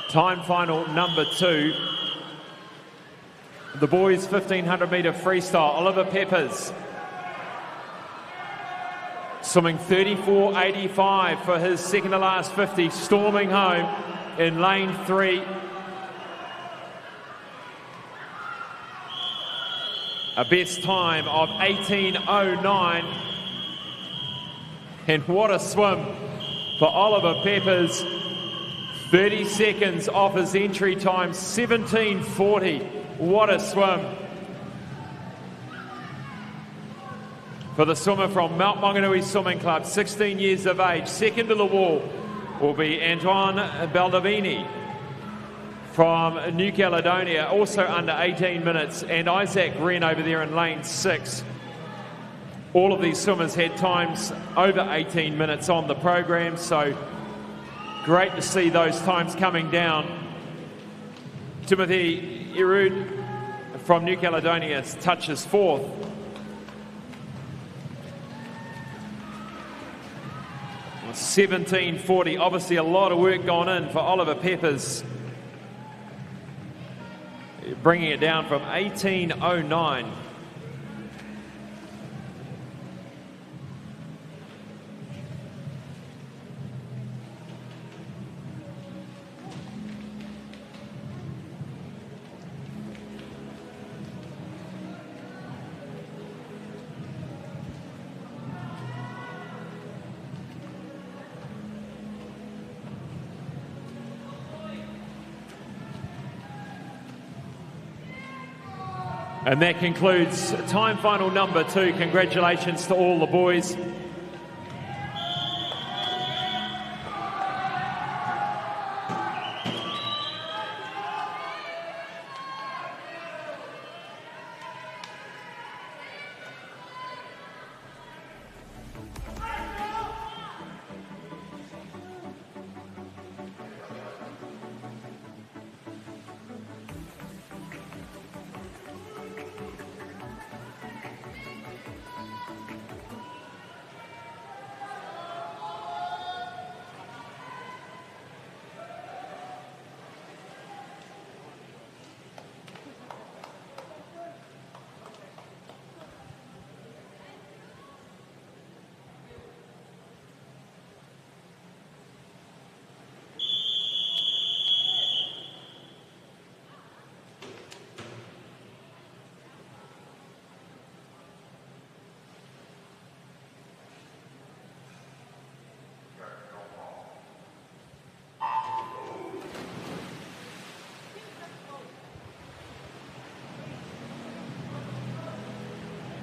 time final number 2. The boys 1500 metre freestyle. Oliver Peppers swimming 34.85 for his second to last 50, storming home in lane 3. A best time of 18.09. And what a swim for Oliver Peppers. 30 seconds off his entry time, 17.40. What a swim for the swimmer from Mount Maunganui Swimming Club, 16 years of age. Second to the wall will be Antoine Baldovini from New Caledonia, also under 18 minutes, and Isaac Wren over there in lane 6. All of these swimmers had times over 18 minutes on the program, so great to see those times coming down. Timothy Erud from New Caledonia touches 4th. Well, 17.40, obviously a lot of work gone in for Oliver Peppers, bringing it down from 18.09. And that concludes time final number 2. Congratulations to all the boys.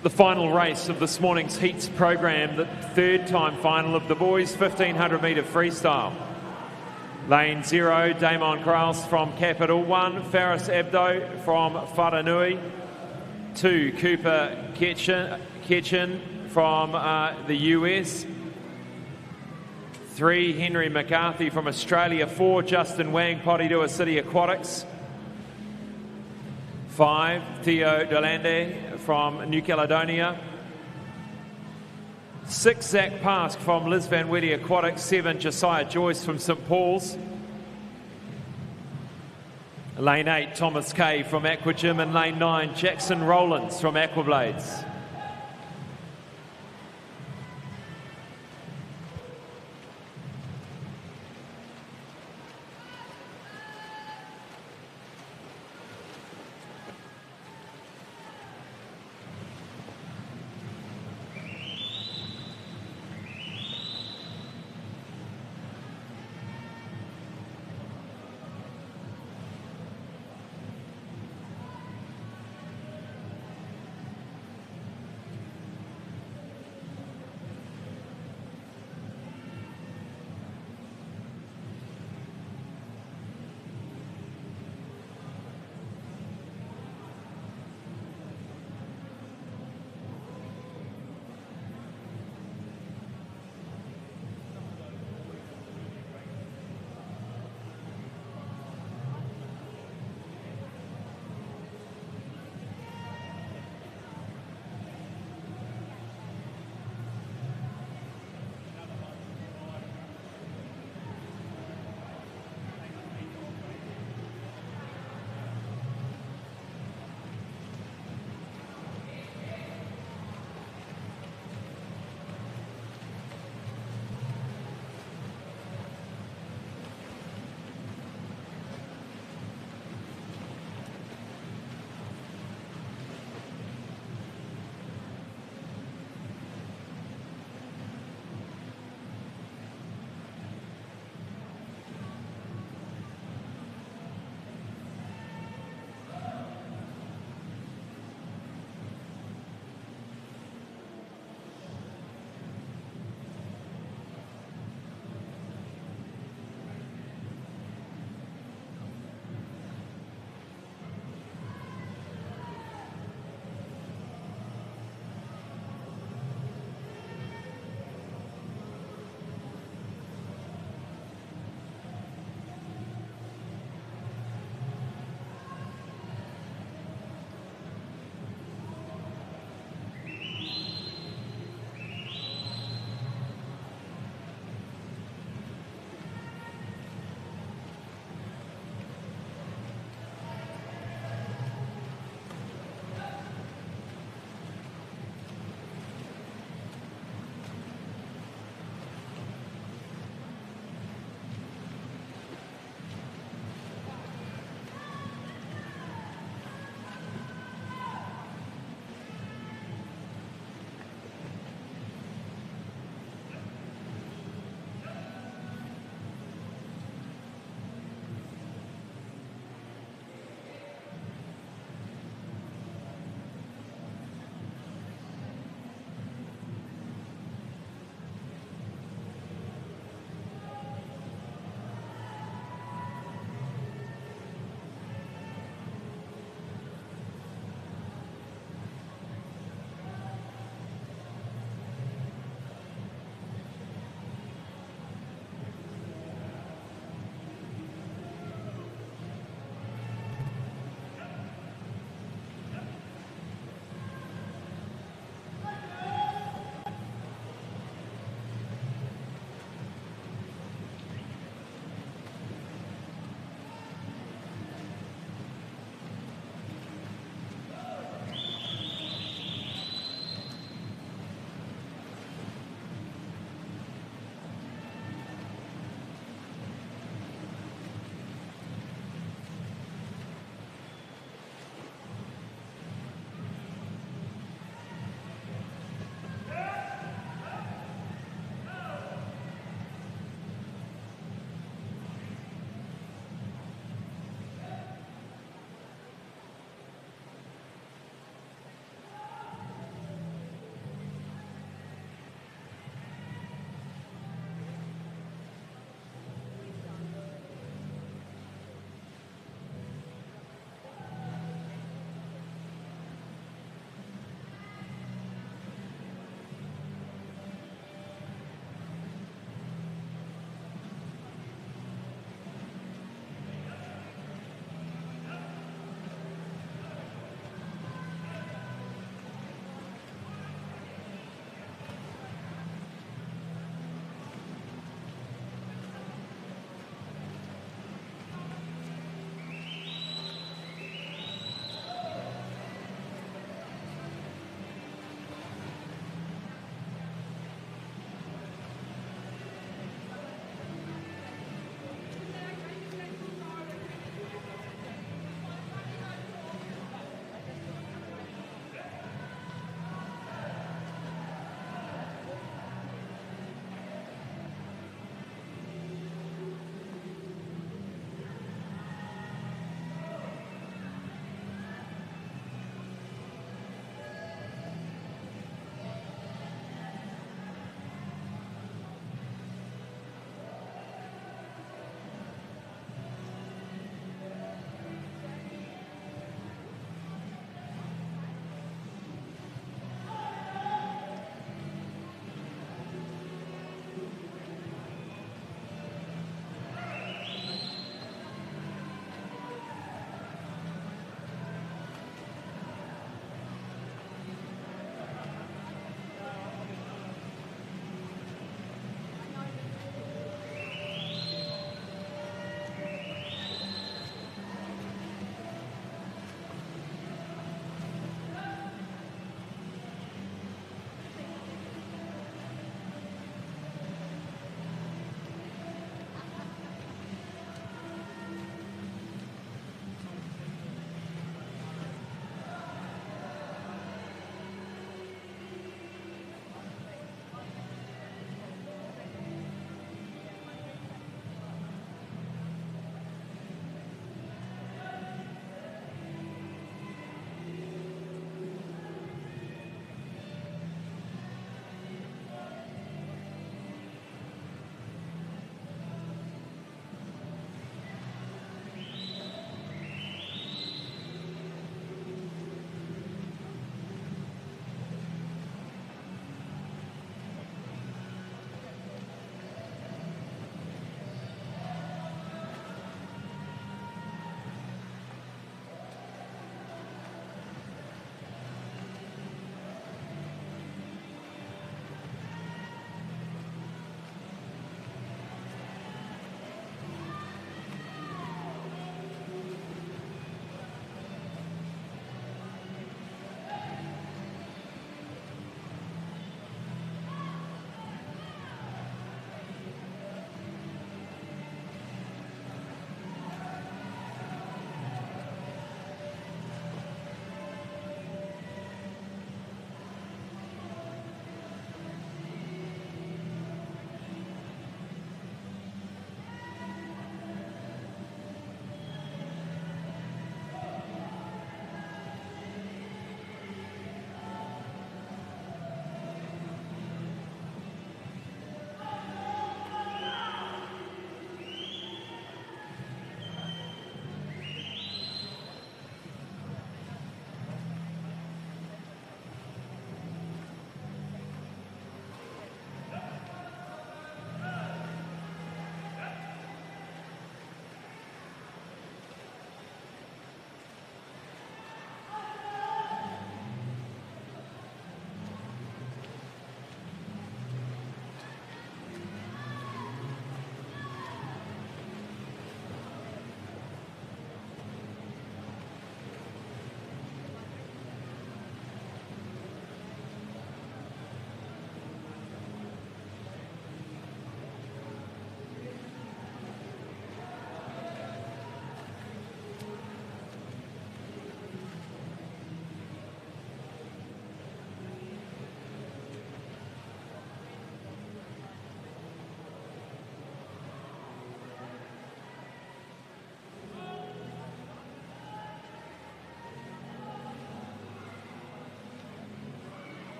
The final race of this morning's heats program, the third time final of the boys 1500 metre freestyle. Lane 0, Damon Kraus from Capital. 1, Faris Abdo from Wharanui. 2, Cooper Ketchin from the US. 3, Henry McCarthy from Australia. 4, Justin Wang, Porirua City Aquatics. 5, Theo Delande from New Caledonia. 6, Zach Pask from Liz Van Weddy Aquatics. 7, Josiah Joyce from St Paul's. Lane 8, Thomas Kay from Aquagym. And lane 9, Jackson Rowlands from Aquablades.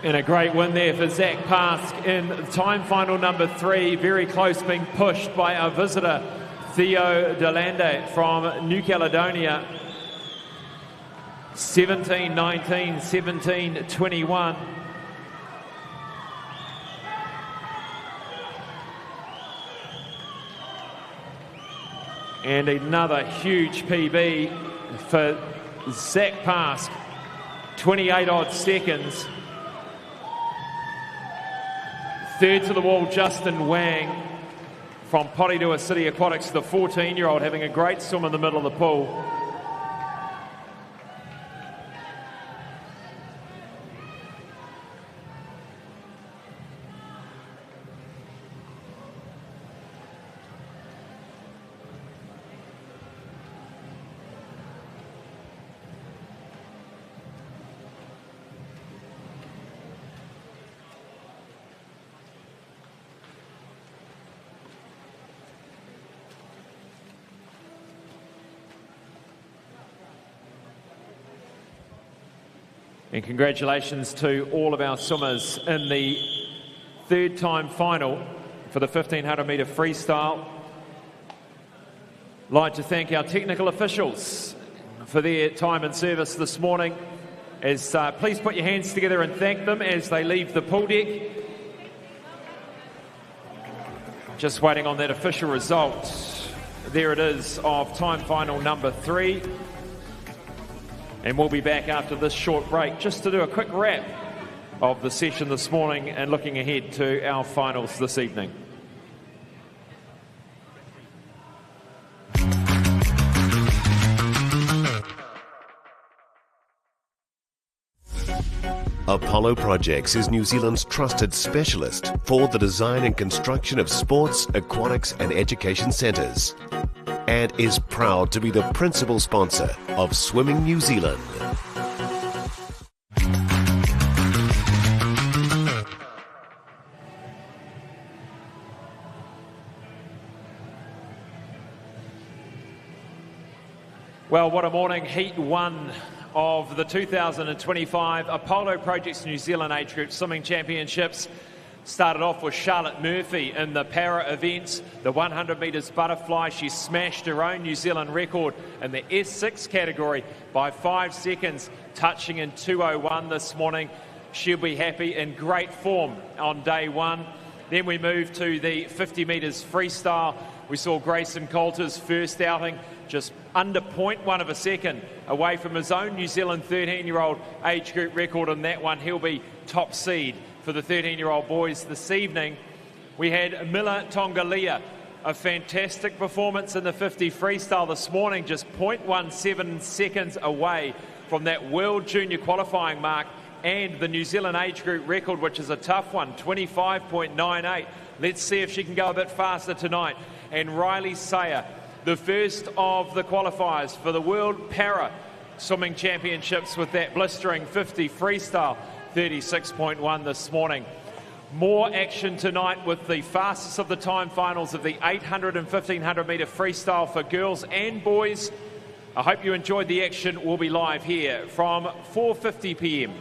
And a great win there for Zach Pask in time final number 3. Very close, being pushed by our visitor, Theo Delande from New Caledonia. 17-19, 17-21. And another huge PB for Zach Pask. 28 odd seconds. Third to the wall, Justin Wang from Porirua City Aquatics, the 14-year-old, having a great swim in the middle of the pool. And congratulations to all of our swimmers in the third time final for the 1500 metre freestyle. I'd like to thank our technical officials for their time and service this morning. Please put your hands together and thank them as they leave the pool deck. Just waiting on that official result. There it is of time final number 3. And we'll be back after this short break just to do a quick wrap of the session this morning and looking ahead to our finals this evening. Apollo Projects is New Zealand's trusted specialist for the design and construction of sports, aquatics and education centres, and is proud to be the principal sponsor of Swimming New Zealand. Well, what a morning. Heat 1 of the 2025 Apollo Projects New Zealand Age Group Swimming Championships. Started off with Charlotte Murphy in the para events, the 100 metres butterfly. She smashed her own New Zealand record in the S6 category by 5 seconds, touching in 2:01 this morning. She'll be happy, in great form on day 1. Then we moved to the 50 metres freestyle. We saw Grayson Coulter's first outing, just under 0.1 of a second away from his own New Zealand 13-year-old age group record on that one. He'll be top seed for the 13-year-old boys this evening. We had Mila Tongalia, a fantastic performance in the 50 freestyle this morning, just 0.17 seconds away from that World Junior qualifying mark and the New Zealand age group record, which is a tough one, 25.98. Let's see if she can go a bit faster tonight. And Riley Sayer, the first of the qualifiers for the World Para Swimming Championships with that blistering 50 freestyle, 36.1 this morning. More action tonight with the fastest of the time finals of the 800 and 1500 metre freestyle for girls and boys. I hope you enjoyed the action. We'll be live here from 4:50 p.m.